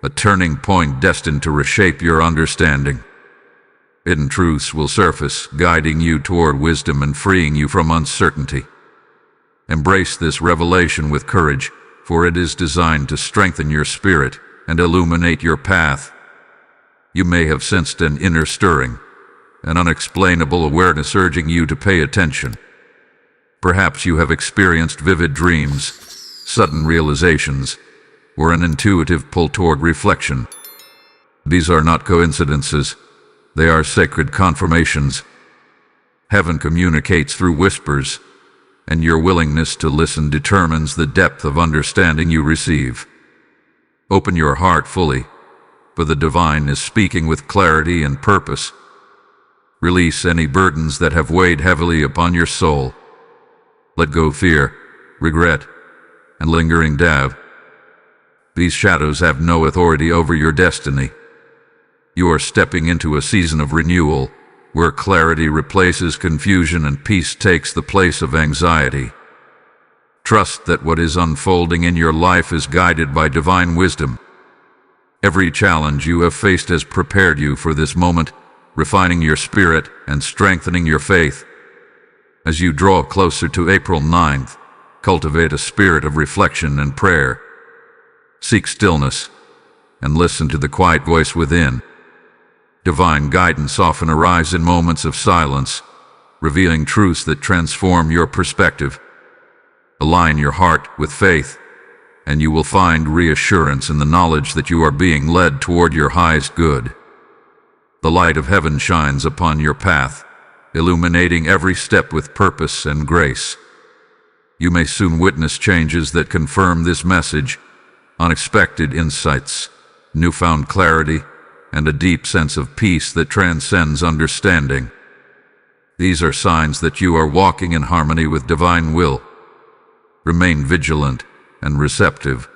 a turning point destined to reshape your understanding. Hidden truths will surface, guiding you toward wisdom and freeing you from uncertainty. Embrace this revelation with courage, for it is designed to strengthen your spirit and illuminate your path. You may have sensed an inner stirring, an unexplainable awareness urging you to pay attention. Perhaps you have experienced vivid dreams, sudden realizations, or an intuitive pull toward reflection. These are not coincidences. They are sacred confirmations. Heaven communicates through whispers, and your willingness to listen determines the depth of understanding you receive. Open your heart fully, for the divine is speaking with clarity and purpose. Release any burdens that have weighed heavily upon your soul. Let go fear, regret, and lingering doubt. These shadows have no authority over your destiny. You are stepping into a season of renewal, where clarity replaces confusion and peace takes the place of anxiety. Trust that what is unfolding in your life is guided by divine wisdom. Every challenge you have faced has prepared you for this moment, refining your spirit and strengthening your faith. As you draw closer to April 9th, cultivate a spirit of reflection and prayer. Seek stillness and listen to the quiet voice within. Divine guidance often arrives in moments of silence, revealing truths that transform your perspective. Align your heart with faith, and you will find reassurance in the knowledge that you are being led toward your highest good. The light of heaven shines upon your path, illuminating every step with purpose and grace. You may soon witness changes that confirm this message, unexpected insights, newfound clarity, and a deep sense of peace that transcends understanding. These are signs that you are walking in harmony with divine will. Remain vigilant and receptive,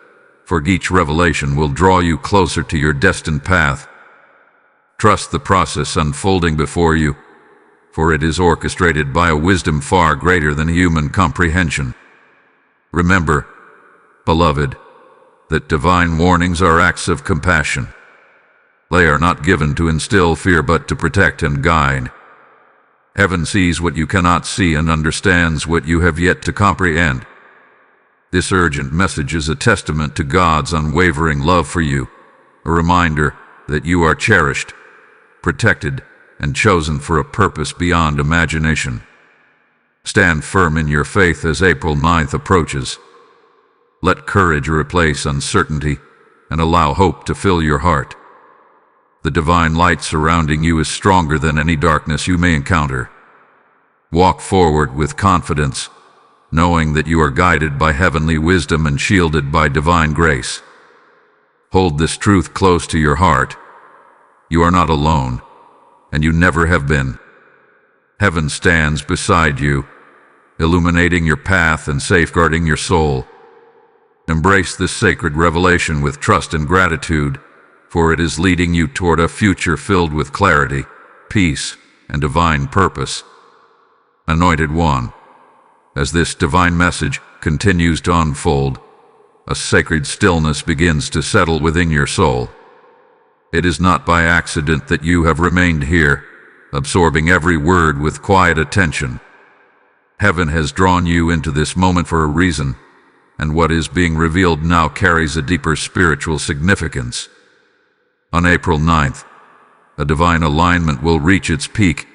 for each revelation will draw you closer to your destined path. Trust the process unfolding before you, for it is orchestrated by a wisdom far greater than human comprehension. Remember, beloved, that divine warnings are acts of compassion. They are not given to instill fear but to protect and guide. Heaven sees what you cannot see and understands what you have yet to comprehend. This urgent message is a testament to God's unwavering love for you, a reminder that you are cherished, protected, and chosen for a purpose beyond imagination. Stand firm in your faith as April 9th approaches. Let courage replace uncertainty and allow hope to fill your heart. The divine light surrounding you is stronger than any darkness you may encounter. Walk forward with confidence, knowing that you are guided by heavenly wisdom and shielded by divine grace. Hold this truth close to your heart. You are not alone, and you never have been. Heaven stands beside you, illuminating your path and safeguarding your soul. Embrace this sacred revelation with trust and gratitude, for it is leading you toward a future filled with clarity, peace, and divine purpose. Anointed One, as this divine message continues to unfold, a sacred stillness begins to settle within your soul. It is not by accident that you have remained here, absorbing every word with quiet attention. Heaven has drawn you into this moment for a reason, and what is being revealed now carries a deeper spiritual significance. On April 9th, a divine alignment will reach its peak,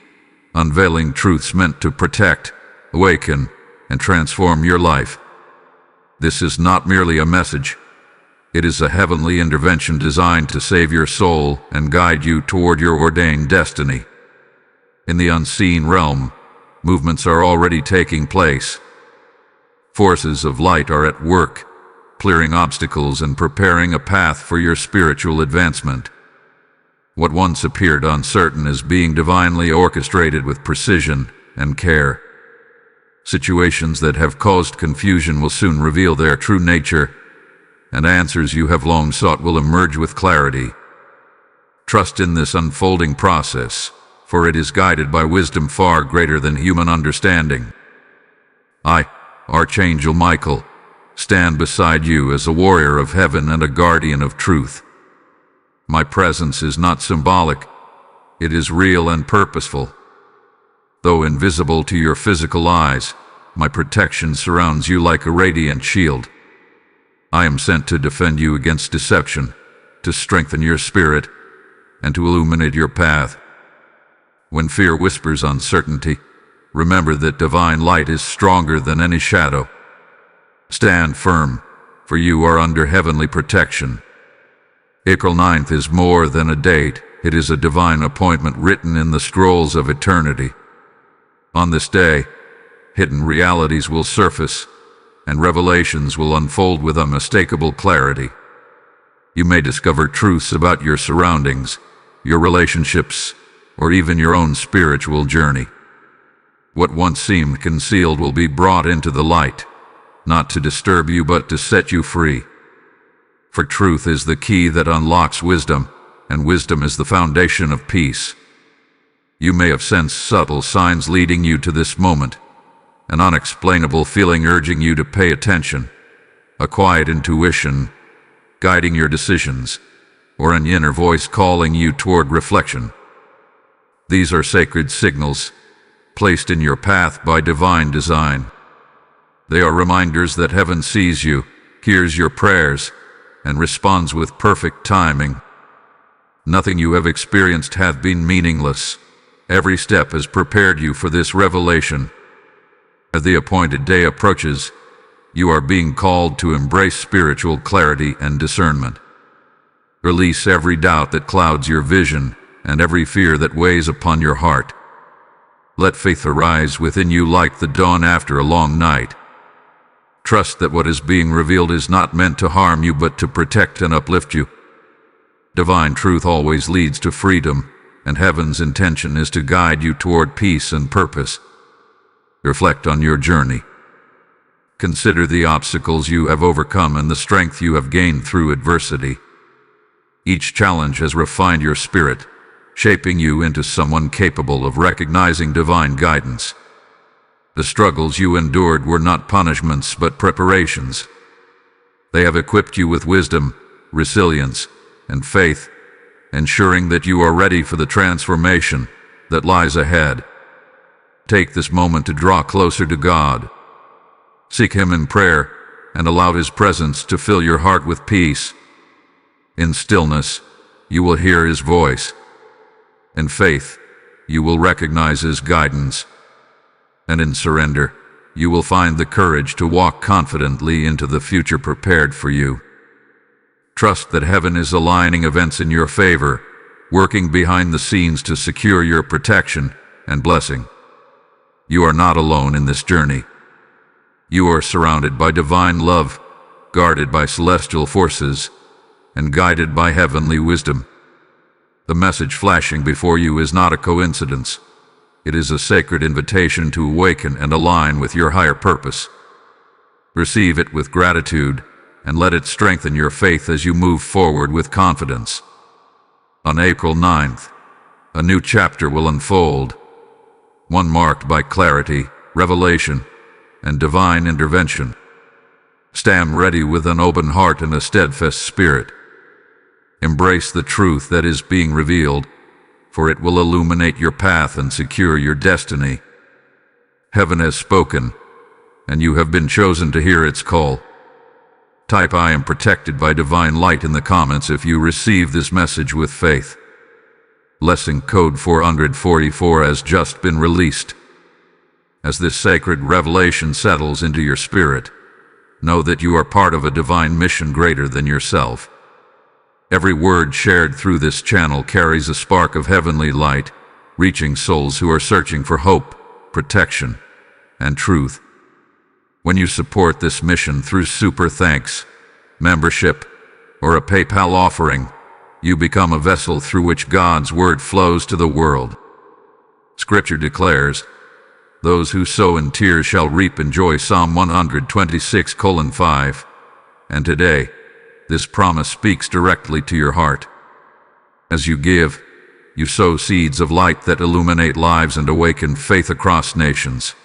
unveiling truths meant to protect, awaken, and transform your life. This is not merely a message. It is a heavenly intervention designed to save your soul and guide you toward your ordained destiny. In the unseen realm, movements are already taking place. Forces of light are at work, clearing obstacles and preparing a path for your spiritual advancement. What once appeared uncertain is being divinely orchestrated with precision and care. Situations that have caused confusion will soon reveal their true nature, and answers you have long sought will emerge with clarity. Trust in this unfolding process, for it is guided by wisdom far greater than human understanding. I, Archangel Michael, stand beside you as a warrior of heaven and a guardian of truth. My presence is not symbolic, it is real and purposeful. Though invisible to your physical eyes, my protection surrounds you like a radiant shield. I am sent to defend you against deception, to strengthen your spirit, and to illuminate your path. When fear whispers uncertainty, remember that divine light is stronger than any shadow. Stand firm, for you are under heavenly protection. April 9th is more than a date. It is a divine appointment written in the scrolls of eternity. On this day, hidden realities will surface, and revelations will unfold with unmistakable clarity. You may discover truths about your surroundings, your relationships, or even your own spiritual journey. What once seemed concealed will be brought into the light, not to disturb you but to set you free. For truth is the key that unlocks wisdom, and wisdom is the foundation of peace. You may have sensed subtle signs leading you to this moment, an unexplainable feeling urging you to pay attention, a quiet intuition guiding your decisions, or an inner voice calling you toward reflection. These are sacred signals, placed in your path by divine design. They are reminders that heaven sees you, hears your prayers, and responds with perfect timing. Nothing you have experienced hath been meaningless. Every step has prepared you for this revelation. As the appointed day approaches, you are being called to embrace spiritual clarity and discernment. Release every doubt that clouds your vision and every fear that weighs upon your heart. Let faith arise within you like the dawn after a long night. Trust that what is being revealed is not meant to harm you but to protect and uplift you. Divine truth always leads to freedom, and heaven's intention is to guide you toward peace and purpose. Reflect on your journey. Consider the obstacles you have overcome and the strength you have gained through adversity. Each challenge has refined your spirit, shaping you into someone capable of recognizing divine guidance. The struggles you endured were not punishments but preparations. They have equipped you with wisdom, resilience, and faith, ensuring that you are ready for the transformation that lies ahead. Take this moment to draw closer to God. Seek Him in prayer and allow His presence to fill your heart with peace. In stillness, you will hear His voice. In faith, you will recognize His guidance. And in surrender, you will find the courage to walk confidently into the future prepared for you. Trust that heaven is aligning events in your favor, working behind the scenes to secure your protection and blessing. You are not alone in this journey. You are surrounded by divine love, guarded by celestial forces, and guided by heavenly wisdom. The message flashing before you is not a coincidence. It is a sacred invitation to awaken and align with your higher purpose. Receive it with gratitude, and let it strengthen your faith as you move forward with confidence. On April 9th, a new chapter will unfold, one marked by clarity, revelation, and divine intervention. Stand ready with an open heart and a steadfast spirit. Embrace the truth that is being revealed, for it will illuminate your path and secure your destiny. Heaven has spoken, and you have been chosen to hear its call. Type "I am protected by divine light" in the comments if you receive this message with faith. Lesson code 444 has just been released. As this sacred revelation settles into your spirit, know that you are part of a divine mission greater than yourself. Every word shared through this channel carries a spark of heavenly light, reaching souls who are searching for hope, protection, and truth. When you support this mission through super thanks, membership, or a PayPal offering, you become a vessel through which God's word flows to the world. Scripture declares, "Those who sow in tears shall reap in joy," Psalm 126:5. And today, this promise speaks directly to your heart. As you give, you sow seeds of light that illuminate lives and awaken faith across nations.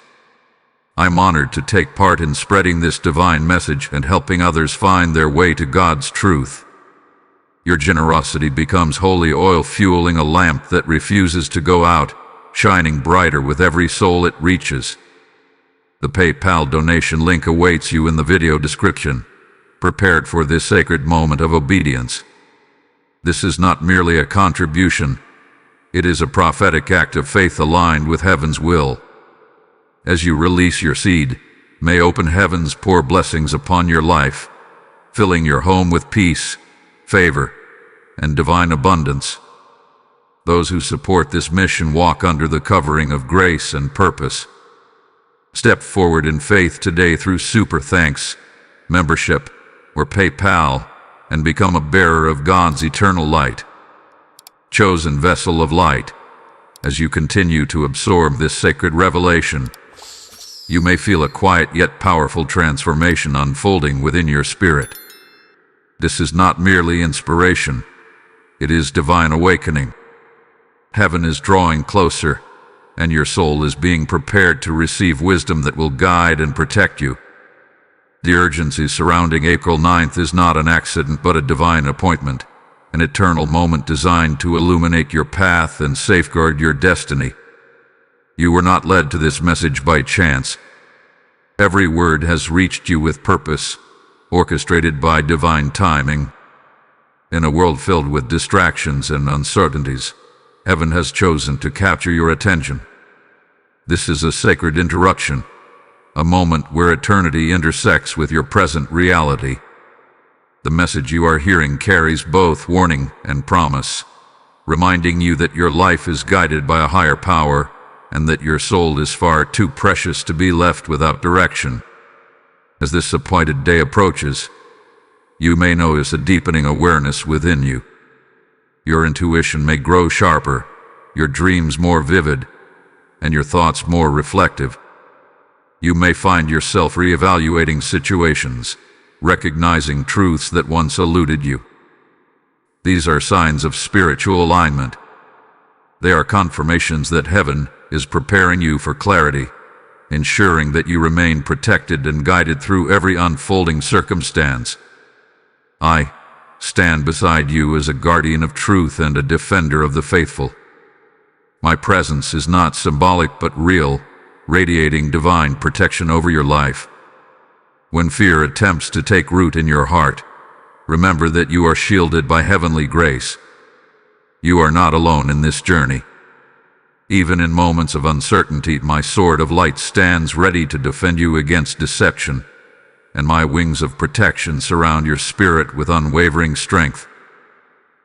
I'm honored to take part in spreading this divine message and helping others find their way to God's truth. Your generosity becomes holy oil fueling a lamp that refuses to go out, shining brighter with every soul it reaches. The PayPal donation link awaits you in the video description, prepared for this sacred moment of obedience. This is not merely a contribution, it is a prophetic act of faith aligned with heaven's will. As you release your seed, may open heavens pour blessings upon your life, filling your home with peace, favor, and divine abundance. Those who support this mission walk under the covering of grace and purpose. Step forward in faith today through Super Thanks, membership, or PayPal, and become a bearer of God's eternal light. Chosen vessel of light, as you continue to absorb this sacred revelation, you may feel a quiet yet powerful transformation unfolding within your spirit. This is not merely inspiration, it is divine awakening. Heaven is drawing closer, and your soul is being prepared to receive wisdom that will guide and protect you. The urgency surrounding April 9th is not an accident but a divine appointment, an eternal moment designed to illuminate your path and safeguard your destiny. You were not led to this message by chance. Every word has reached you with purpose, orchestrated by divine timing. In a world filled with distractions and uncertainties, heaven has chosen to capture your attention. This is a sacred interruption, a moment where eternity intersects with your present reality. The message you are hearing carries both warning and promise, reminding you that your life is guided by a higher power and that your soul is far too precious to be left without direction. As this appointed day approaches, you may notice a deepening awareness within you. Your intuition may grow sharper, your dreams more vivid, and your thoughts more reflective. You may find yourself reevaluating situations, recognizing truths that once eluded you. These are signs of spiritual alignment. They are confirmations that heaven is preparing you for clarity, ensuring that you remain protected and guided through every unfolding circumstance. I stand beside you as a guardian of truth and a defender of the faithful. My presence is not symbolic but real, radiating divine protection over your life. When fear attempts to take root in your heart, remember that you are shielded by heavenly grace. You are not alone in this journey. Even in moments of uncertainty, my sword of light stands ready to defend you against deception, and my wings of protection surround your spirit with unwavering strength.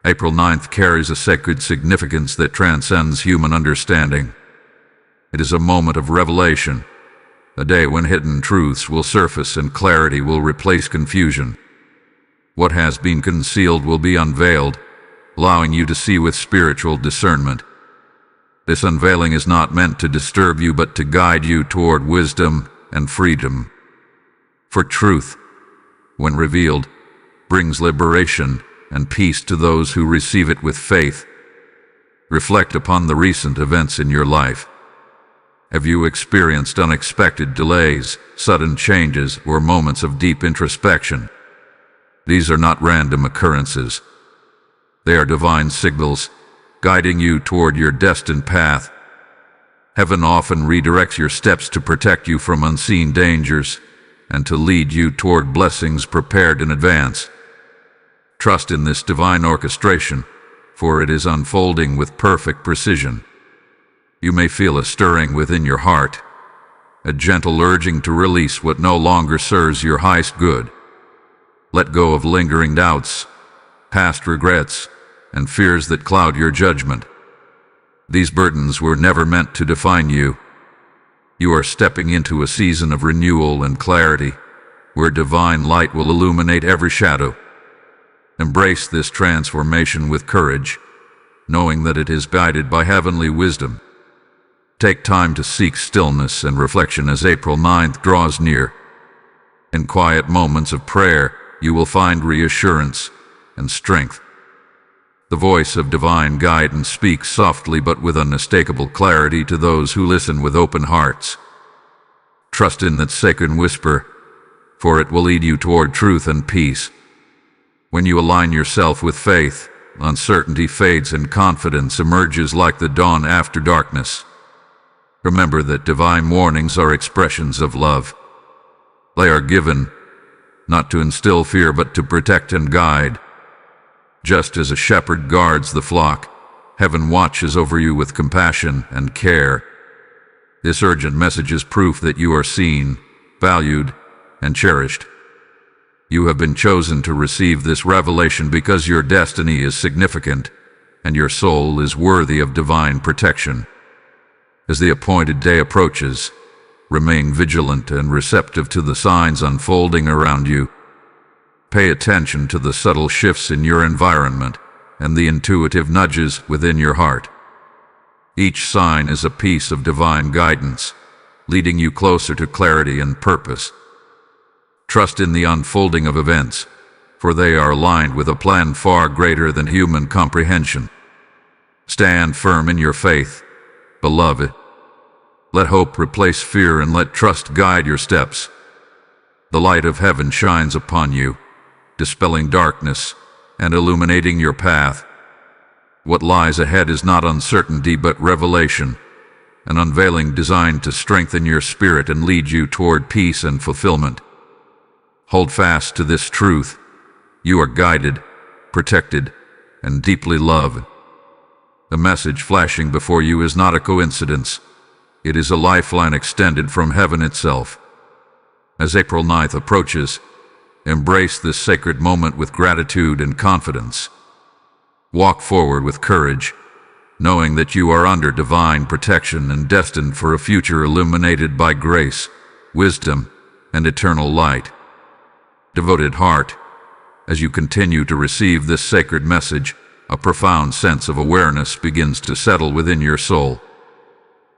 April 9th carries a sacred significance that transcends human understanding. It is a moment of revelation, a day when hidden truths will surface and clarity will replace confusion. What has been concealed will be unveiled, allowing you to see with spiritual discernment. This unveiling is not meant to disturb you but to guide you toward wisdom and freedom. For truth, when revealed, brings liberation and peace to those who receive it with faith. Reflect upon the recent events in your life. Have you experienced unexpected delays, sudden changes, or moments of deep introspection? These are not random occurrences. They are divine signals, guiding you toward your destined path. Heaven often redirects your steps to protect you from unseen dangers and to lead you toward blessings prepared in advance. Trust in this divine orchestration, for it is unfolding with perfect precision. You may feel a stirring within your heart, a gentle urging to release what no longer serves your highest good. Let go of lingering doubts, past regrets, and fears that cloud your judgment. These burdens were never meant to define you. You are stepping into a season of renewal and clarity, where divine light will illuminate every shadow. Embrace this transformation with courage, knowing that it is guided by heavenly wisdom. Take time to seek stillness and reflection as April 9th draws near. In quiet moments of prayer, you will find reassurance and strength. The voice of divine guidance speaks softly but with unmistakable clarity to those who listen with open hearts. Trust in that sacred whisper, for it will lead you toward truth and peace. When you align yourself with faith, uncertainty fades and confidence emerges like the dawn after darkness. Remember that divine warnings are expressions of love. They are given, not to instill fear but to protect and guide. Just as a shepherd guards the flock, heaven watches over you with compassion and care. This urgent message is proof that you are seen, valued, and cherished. You have been chosen to receive this revelation because your destiny is significant and your soul is worthy of divine protection. As the appointed day approaches, remain vigilant and receptive to the signs unfolding around you. Pay attention to the subtle shifts in your environment and the intuitive nudges within your heart. Each sign is a piece of divine guidance, leading you closer to clarity and purpose. Trust in the unfolding of events, for they are aligned with a plan far greater than human comprehension. Stand firm in your faith, beloved. Let hope replace fear and let trust guide your steps. The light of heaven shines upon you, dispelling darkness and illuminating your path. What lies ahead is not uncertainty but revelation, an unveiling designed to strengthen your spirit and lead you toward peace and fulfillment. Hold fast to this truth. You are guided, protected, and deeply loved. The message flashing before you is not a coincidence. It is a lifeline extended from heaven itself. As April 9th approaches, embrace this sacred moment with gratitude and confidence. Walk forward with courage, knowing that you are under divine protection and destined for a future illuminated by grace, wisdom, and eternal light. Devoted heart, as you continue to receive this sacred message, a profound sense of awareness begins to settle within your soul.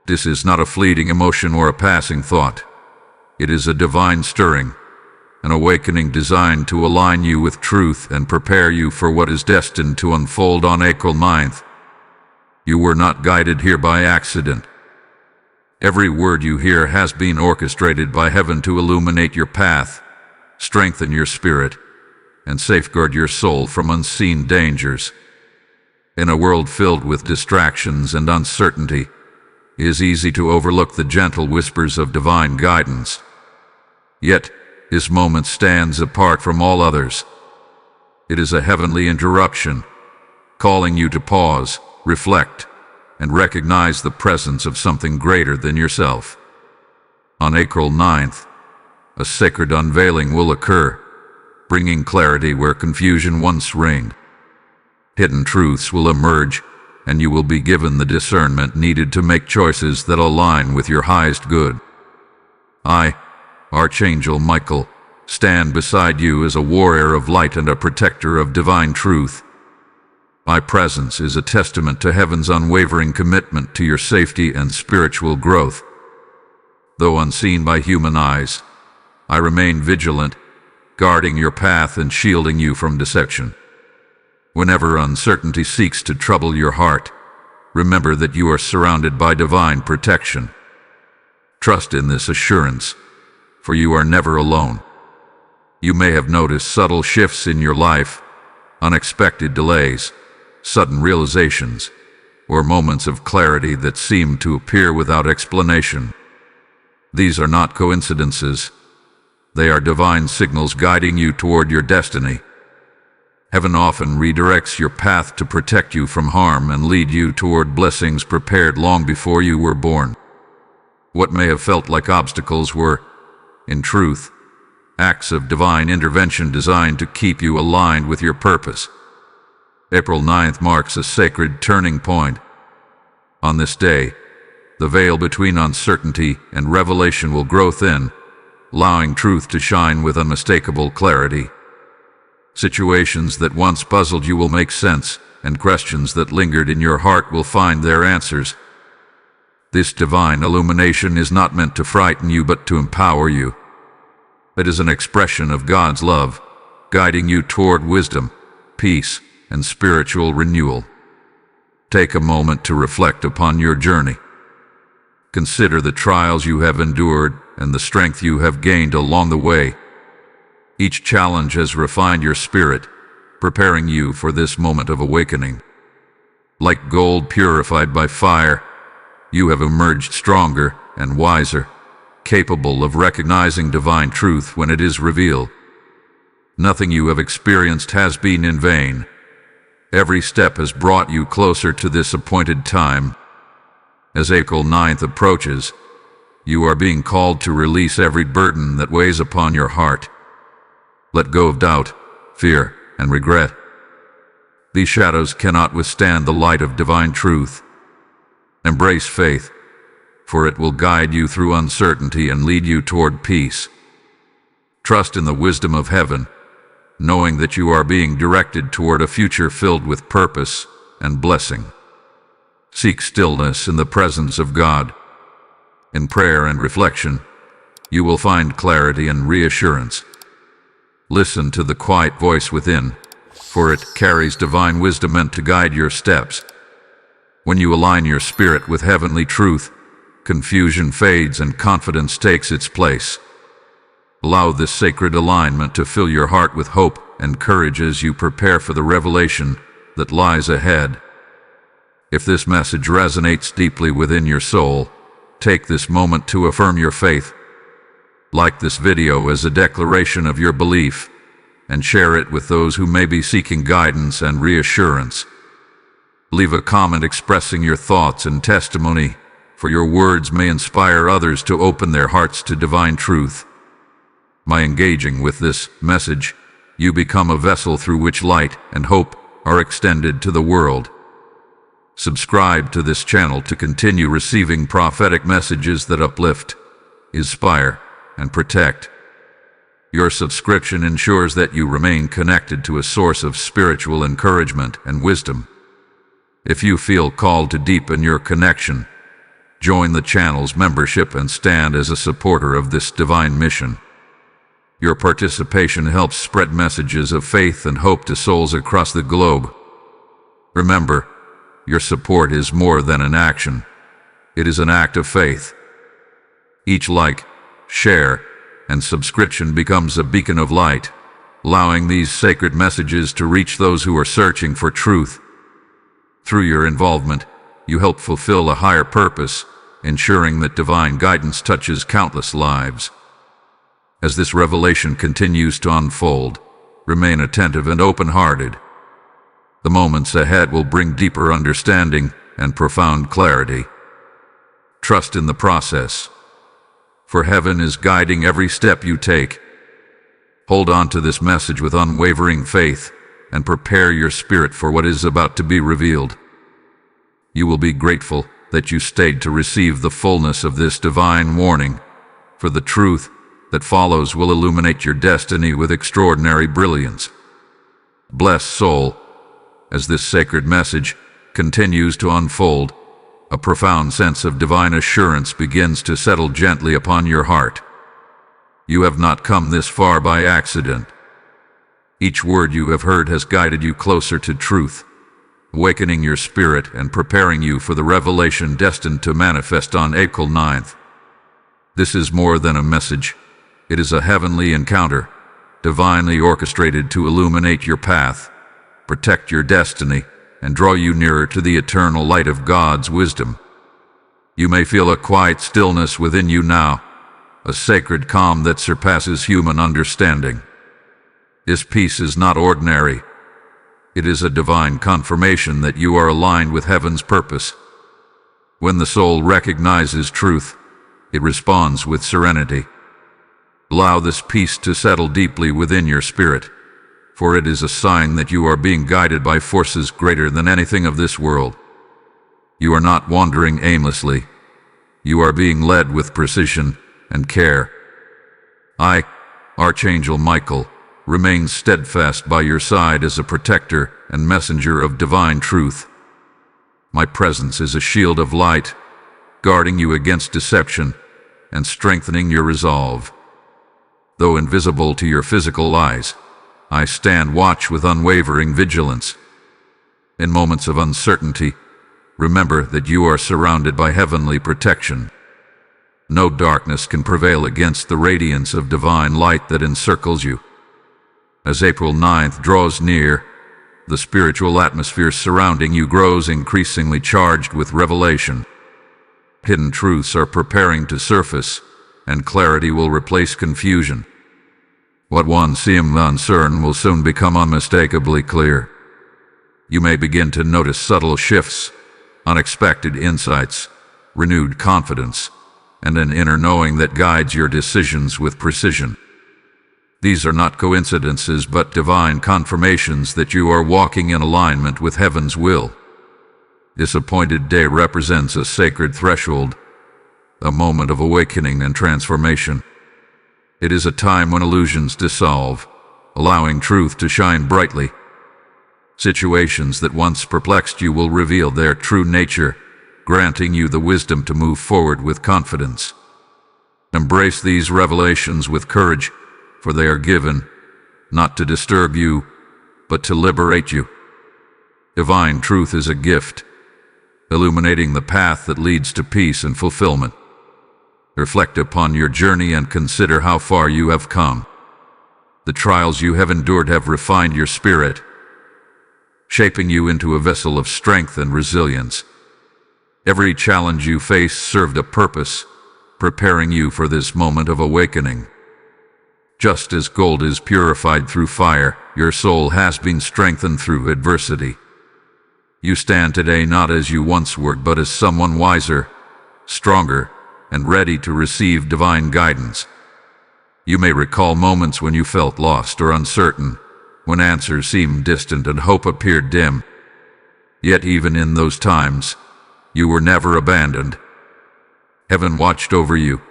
This is not a fleeting emotion or a passing thought. It is a divine stirring, an awakening designed to align you with truth and prepare you for what is destined to unfold on April 9th. You were not guided here by accident. Every word you hear has been orchestrated by heaven to illuminate your path, strengthen your spirit, and safeguard your soul from unseen dangers. In a world filled with distractions and uncertainty, it is easy to overlook the gentle whispers of divine guidance. Yet, this moment stands apart from all others. It is a heavenly interruption, calling you to pause, reflect, and recognize the presence of something greater than yourself. On April 9th, a sacred unveiling will occur, bringing clarity where confusion once reigned. Hidden truths will emerge, and you will be given the discernment needed to make choices that align with your highest good. I, Archangel Michael, stand beside you as a warrior of light and a protector of divine truth. My presence is a testament to heaven's unwavering commitment to your safety and spiritual growth. Though unseen by human eyes, I remain vigilant, guarding your path and shielding you from deception. Whenever uncertainty seeks to trouble your heart, remember that you are surrounded by divine protection. Trust in this assurance, for you are never alone. You may have noticed subtle shifts in your life, unexpected delays, sudden realizations, or moments of clarity that seem to appear without explanation. These are not coincidences. They are divine signals guiding you toward your destiny. Heaven often redirects your path to protect you from harm and lead you toward blessings prepared long before you were born. What may have felt like obstacles were, in truth, acts of divine intervention designed to keep you aligned with your purpose. April 9th marks a sacred turning point. On this day, the veil between uncertainty and revelation will grow thin, allowing truth to shine with unmistakable clarity. Situations that once puzzled you will make sense, and questions that lingered in your heart will find their answers. This divine illumination is not meant to frighten you but to empower you. It is an expression of God's love, guiding you toward wisdom, peace, and spiritual renewal. Take a moment to reflect upon your journey. Consider the trials you have endured and the strength you have gained along the way. Each challenge has refined your spirit, preparing you for this moment of awakening. Like gold purified by fire, you have emerged stronger and wiser, capable of recognizing divine truth when it is revealed. Nothing you have experienced has been in vain. Every step has brought you closer to this appointed time. As April 9th approaches, you are being called to release every burden that weighs upon your heart. Let go of doubt, fear, and regret. These shadows cannot withstand the light of divine truth. Embrace faith, for it will guide you through uncertainty and lead you toward peace. Trust in the wisdom of heaven, knowing that you are being directed toward a future filled with purpose and blessing. Seek stillness in the presence of God. In prayer and reflection, you will find clarity and reassurance. Listen to the quiet voice within, for it carries divine wisdom meant to guide your steps. When you align your spirit with heavenly truth, confusion fades and confidence takes its place. Allow this sacred alignment to fill your heart with hope and courage as you prepare for the revelation that lies ahead. If this message resonates deeply within your soul, take this moment to affirm your faith. Like this video as a declaration of your belief, and share it with those who may be seeking guidance and reassurance. Leave a comment expressing your thoughts and testimony, for your words may inspire others to open their hearts to divine truth. By engaging with this message, you become a vessel through which light and hope are extended to the world. Subscribe to this channel to continue receiving prophetic messages that uplift, inspire, and protect. Your subscription ensures that you remain connected to a source of spiritual encouragement and wisdom. If you feel called to deepen your connection, join the channel's membership and stand as a supporter of this divine mission. Your participation helps spread messages of faith and hope to souls across the globe. Remember, your support is more than an action. It is an act of faith. Each like, share, and subscription becomes a beacon of light, allowing these sacred messages to reach those who are searching for truth. Through your involvement, you help fulfill a higher purpose, ensuring that divine guidance touches countless lives. As this revelation continues to unfold, remain attentive and open-hearted. The moments ahead will bring deeper understanding and profound clarity. Trust in the process, for heaven is guiding every step you take. Hold on to this message with unwavering faith and prepare your spirit for what is about to be revealed. You will be grateful that you stayed to receive the fullness of this divine warning, for the truth that follows will illuminate your destiny with extraordinary brilliance. Bless soul, as this sacred message continues to unfold, a profound sense of divine assurance begins to settle gently upon your heart. You have not come this far by accident. Each word you have heard has guided you closer to truth, awakening your spirit and preparing you for the revelation destined to manifest on April 9th. This is more than a message. It is a heavenly encounter, divinely orchestrated to illuminate your path, protect your destiny, and draw you nearer to the eternal light of God's wisdom. You may feel a quiet stillness within you now, a sacred calm that surpasses human understanding. This peace is not ordinary. It is a divine confirmation that you are aligned with heaven's purpose. When the soul recognizes truth, it responds with serenity. Allow this peace to settle deeply within your spirit, for it is a sign that you are being guided by forces greater than anything of this world. You are not wandering aimlessly. You are being led with precision and care. I, Archangel Michael, remain steadfast by your side as a protector and messenger of divine truth. My presence is a shield of light, guarding you against deception and strengthening your resolve. Though invisible to your physical eyes, I stand watch with unwavering vigilance. In moments of uncertainty, remember that you are surrounded by heavenly protection. No darkness can prevail against the radiance of divine light that encircles you. As April 9th draws near, the spiritual atmosphere surrounding you grows increasingly charged with revelation. Hidden truths are preparing to surface, and clarity will replace confusion. What once seemed uncertain will soon become unmistakably clear. You may begin to notice subtle shifts, unexpected insights, renewed confidence, and an inner knowing that guides your decisions with precision. These are not coincidences but divine confirmations that you are walking in alignment with heaven's will. This appointed day represents a sacred threshold, a moment of awakening and transformation. It is a time when illusions dissolve, allowing truth to shine brightly. Situations that once perplexed you will reveal their true nature, granting you the wisdom to move forward with confidence. Embrace these revelations with courage, for they are given, not to disturb you, but to liberate you. Divine truth is a gift, illuminating the path that leads to peace and fulfillment. Reflect upon your journey and consider how far you have come. The trials you have endured have refined your spirit, shaping you into a vessel of strength and resilience. Every challenge you face served a purpose, preparing you for this moment of awakening. Just as gold is purified through fire, your soul has been strengthened through adversity. You stand today not as you once were, but as someone wiser, stronger, and ready to receive divine guidance. You may recall moments when you felt lost or uncertain, when answers seemed distant and hope appeared dim. Yet even in those times, you were never abandoned. Heaven watched over you,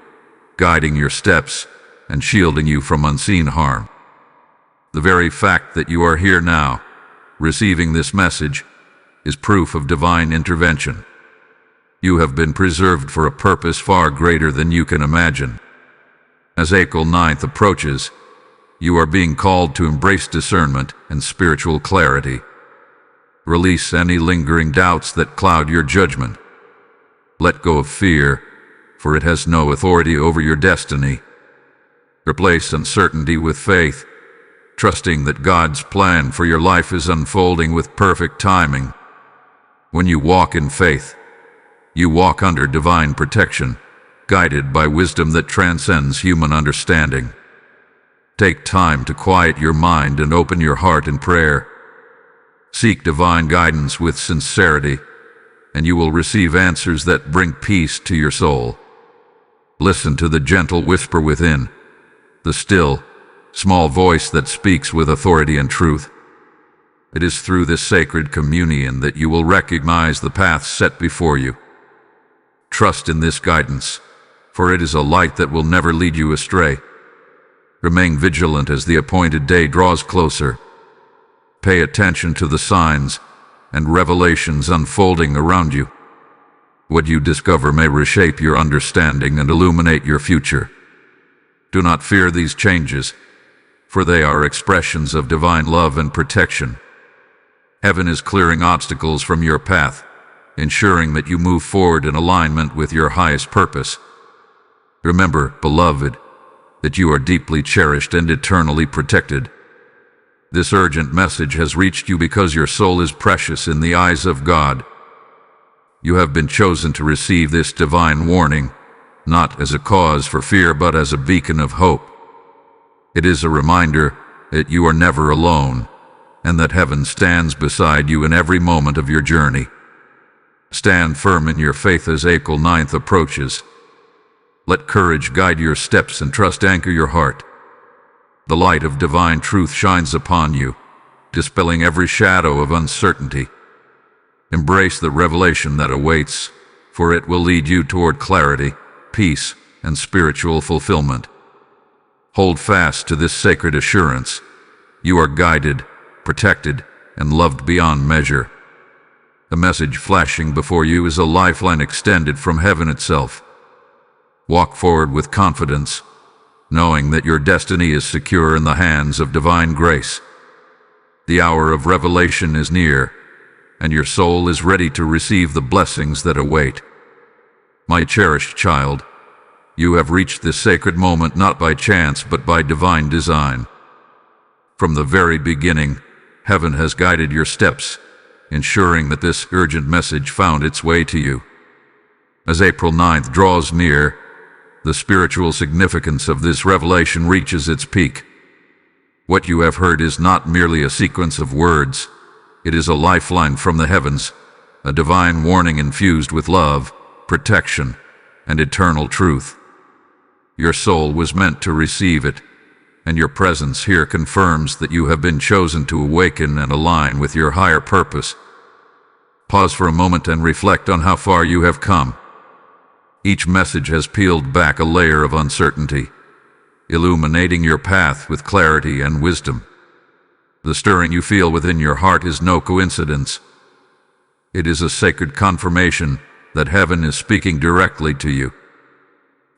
guiding your steps and shielding you from unseen harm. The very fact that you are here now, receiving this message, is proof of divine intervention. You have been preserved for a purpose far greater than you can imagine. As April 9th approaches, you are being called to embrace discernment and spiritual clarity. Release any lingering doubts that cloud your judgment. Let go of fear, for it has no authority over your destiny. Replace uncertainty with faith, trusting that God's plan for your life is unfolding with perfect timing. When you walk in faith, you walk under divine protection, guided by wisdom that transcends human understanding. Take time to quiet your mind and open your heart in prayer. Seek divine guidance with sincerity, and you will receive answers that bring peace to your soul. Listen to the gentle whisper within, the still, small voice that speaks with authority and truth. It is through this sacred communion that you will recognize the path set before you. Trust in this guidance, for it is a light that will never lead you astray. Remain vigilant as the appointed day draws closer. Pay attention to the signs and revelations unfolding around you. What you discover may reshape your understanding and illuminate your future. Do not fear these changes, for they are expressions of divine love and protection. Heaven is clearing obstacles from your path, ensuring that you move forward in alignment with your highest purpose. Remember, beloved, that you are deeply cherished and eternally protected. This urgent message has reached you because your soul is precious in the eyes of God. You have been chosen to receive this divine warning, not as a cause for fear but as a beacon of hope. It is a reminder that you are never alone, and that heaven stands beside you in every moment of your journey. Stand firm in your faith as April 9th approaches. Let courage guide your steps and trust anchor your heart. The light of divine truth shines upon you, dispelling every shadow of uncertainty. Embrace the revelation that awaits, for it will lead you toward clarity, peace, and spiritual fulfillment. Hold fast to this sacred assurance. You are guided, protected, and loved beyond measure. The message flashing before you is a lifeline extended from heaven itself. Walk forward with confidence, knowing that your destiny is secure in the hands of divine grace. The hour of revelation is near, and your soul is ready to receive the blessings that await. My cherished child, you have reached this sacred moment not by chance but by divine design. From the very beginning, heaven has guided your steps, ensuring that this urgent message found its way to you. As April 9th draws near, the spiritual significance of this revelation reaches its peak. What you have heard is not merely a sequence of words. It is a lifeline from the heavens, a divine warning infused with love, protection, and eternal truth. Your soul was meant to receive it, and your presence here confirms that you have been chosen to awaken and align with your higher purpose. Pause for a moment and reflect on how far you have come. Each message has peeled back a layer of uncertainty, illuminating your path with clarity and wisdom. The stirring you feel within your heart is no coincidence. It is a sacred confirmation that heaven is speaking directly to you.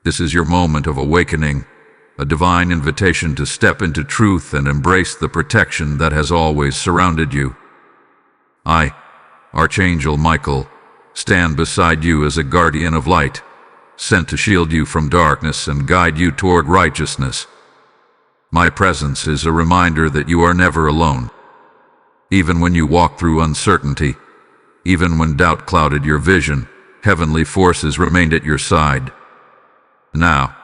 This is your moment of awakening, a divine invitation to step into truth and embrace the protection that has always surrounded you. I, Archangel Michael, stand beside you as a guardian of light, sent to shield you from darkness and guide you toward righteousness. My presence is a reminder that you are never alone. Even when you walk through uncertainty, even when doubt clouded your vision, heavenly forces remained at your side. Now,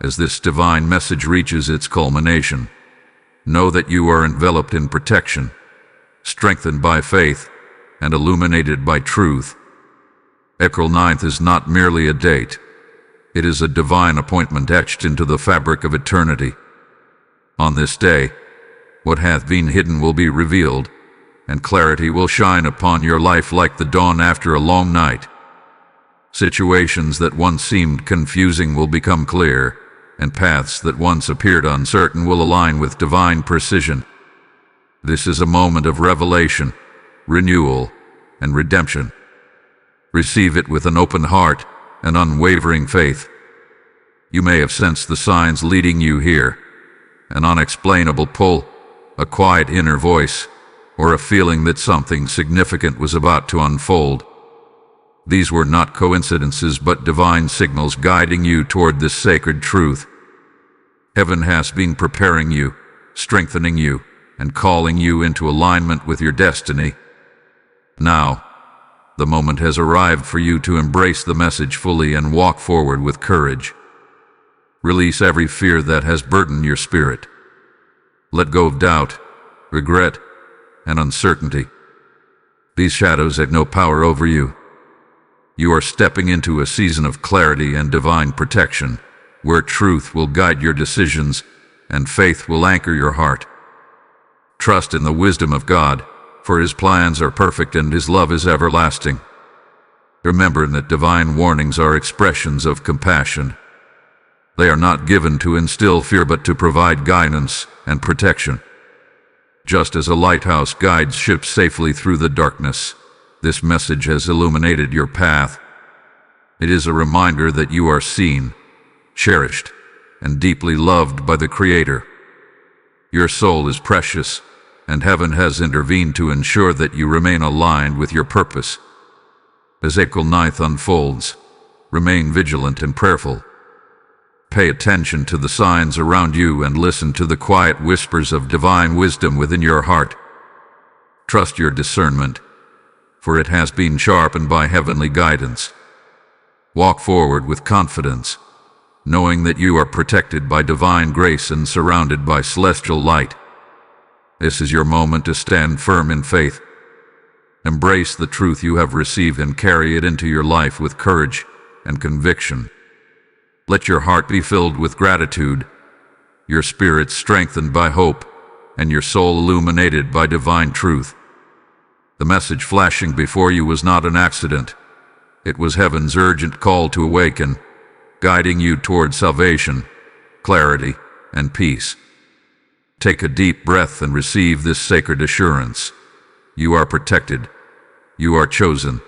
as this divine message reaches its culmination, know that you are enveloped in protection, strengthened by faith, and illuminated by truth. April 9th is not merely a date. It is a divine appointment etched into the fabric of eternity. On this day, what hath been hidden will be revealed, and clarity will shine upon your life like the dawn after a long night. Situations that once seemed confusing will become clear, and paths that once appeared uncertain will align with divine precision. This is a moment of revelation, renewal, and redemption. Receive it with an open heart and unwavering faith. You may have sensed the signs leading you here, an unexplainable pull, a quiet inner voice, or a feeling that something significant was about to unfold. These were not coincidences but divine signals guiding you toward this sacred truth. Heaven has been preparing you, strengthening you, and calling you into alignment with your destiny. Now, the moment has arrived for you to embrace the message fully and walk forward with courage. Release every fear that has burdened your spirit. Let go of doubt, regret, and uncertainty. These shadows have no power over you. You are stepping into a season of clarity and divine protection, where truth will guide your decisions and faith will anchor your heart. Trust in the wisdom of God, for His plans are perfect and His love is everlasting. Remember that divine warnings are expressions of compassion. They are not given to instill fear but to provide guidance and protection. Just as a lighthouse guides ships safely through the darkness, this message has illuminated your path. It is a reminder that you are seen, cherished, and deeply loved by the Creator. Your soul is precious, and heaven has intervened to ensure that you remain aligned with your purpose. As April 9th unfolds, remain vigilant and prayerful. Pay attention to the signs around you and listen to the quiet whispers of divine wisdom within your heart. Trust your discernment, for it has been sharpened by heavenly guidance. Walk forward with confidence, knowing that you are protected by divine grace and surrounded by celestial light. This is your moment to stand firm in faith. Embrace the truth you have received and carry it into your life with courage and conviction. Let your heart be filled with gratitude, your spirit strengthened by hope, and your soul illuminated by divine truth. The message flashing before you was not an accident. It was heaven's urgent call to awaken, guiding you toward salvation, clarity, and peace. Take a deep breath and receive this sacred assurance. You are protected, you are chosen,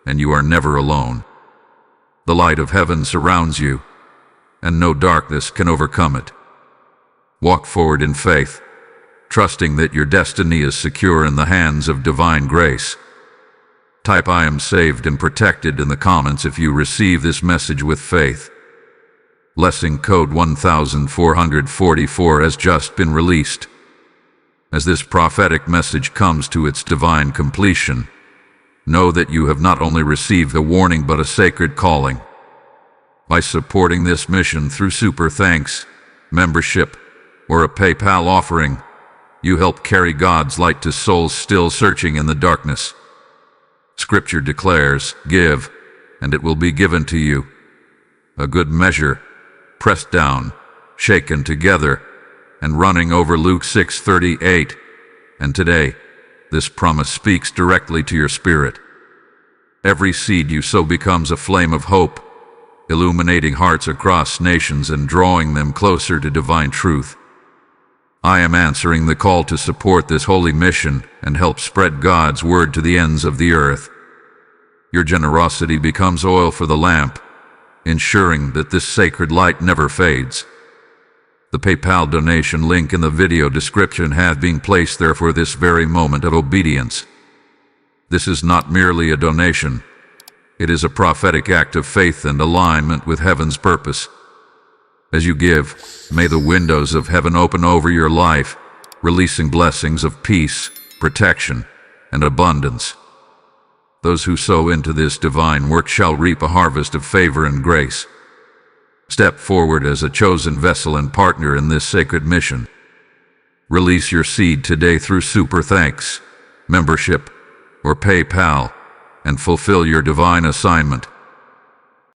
and you are never alone. The light of heaven surrounds you, and no darkness can overcome it. Walk forward in faith, trusting that your destiny is secure in the hands of divine grace. Type "I am saved and protected" in the comments if you receive this message with faith. Blessing code 1444 has just been released. As this prophetic message comes to its divine completion, know that you have not only received a warning but a sacred calling. By supporting this mission through super thanks, membership, or a PayPal offering, you help carry God's light to souls still searching in the darkness. Scripture declares, "Give, and it will be given to you. A good measure, pressed down, shaken together, and running over Luke 6:38. And today, this promise speaks directly to your spirit. Every seed you sow becomes a flame of hope, illuminating hearts across nations and drawing them closer to divine truth. I am answering the call to support this holy mission and help spread God's word to the ends of the earth. Your generosity becomes oil for the lamp, ensuring that this sacred light never fades. The PayPal donation link in the video description has been placed there for this very moment of obedience. This is not merely a donation. It is a prophetic act of faith and alignment with heaven's purpose. As you give, may the windows of heaven open over your life, releasing blessings of peace, protection, and abundance. Those who sow into this divine work shall reap a harvest of favor and grace. Step forward as a chosen vessel and partner in this sacred mission. Release your seed today through Super Thanks, membership, or PayPal, and fulfill your divine assignment.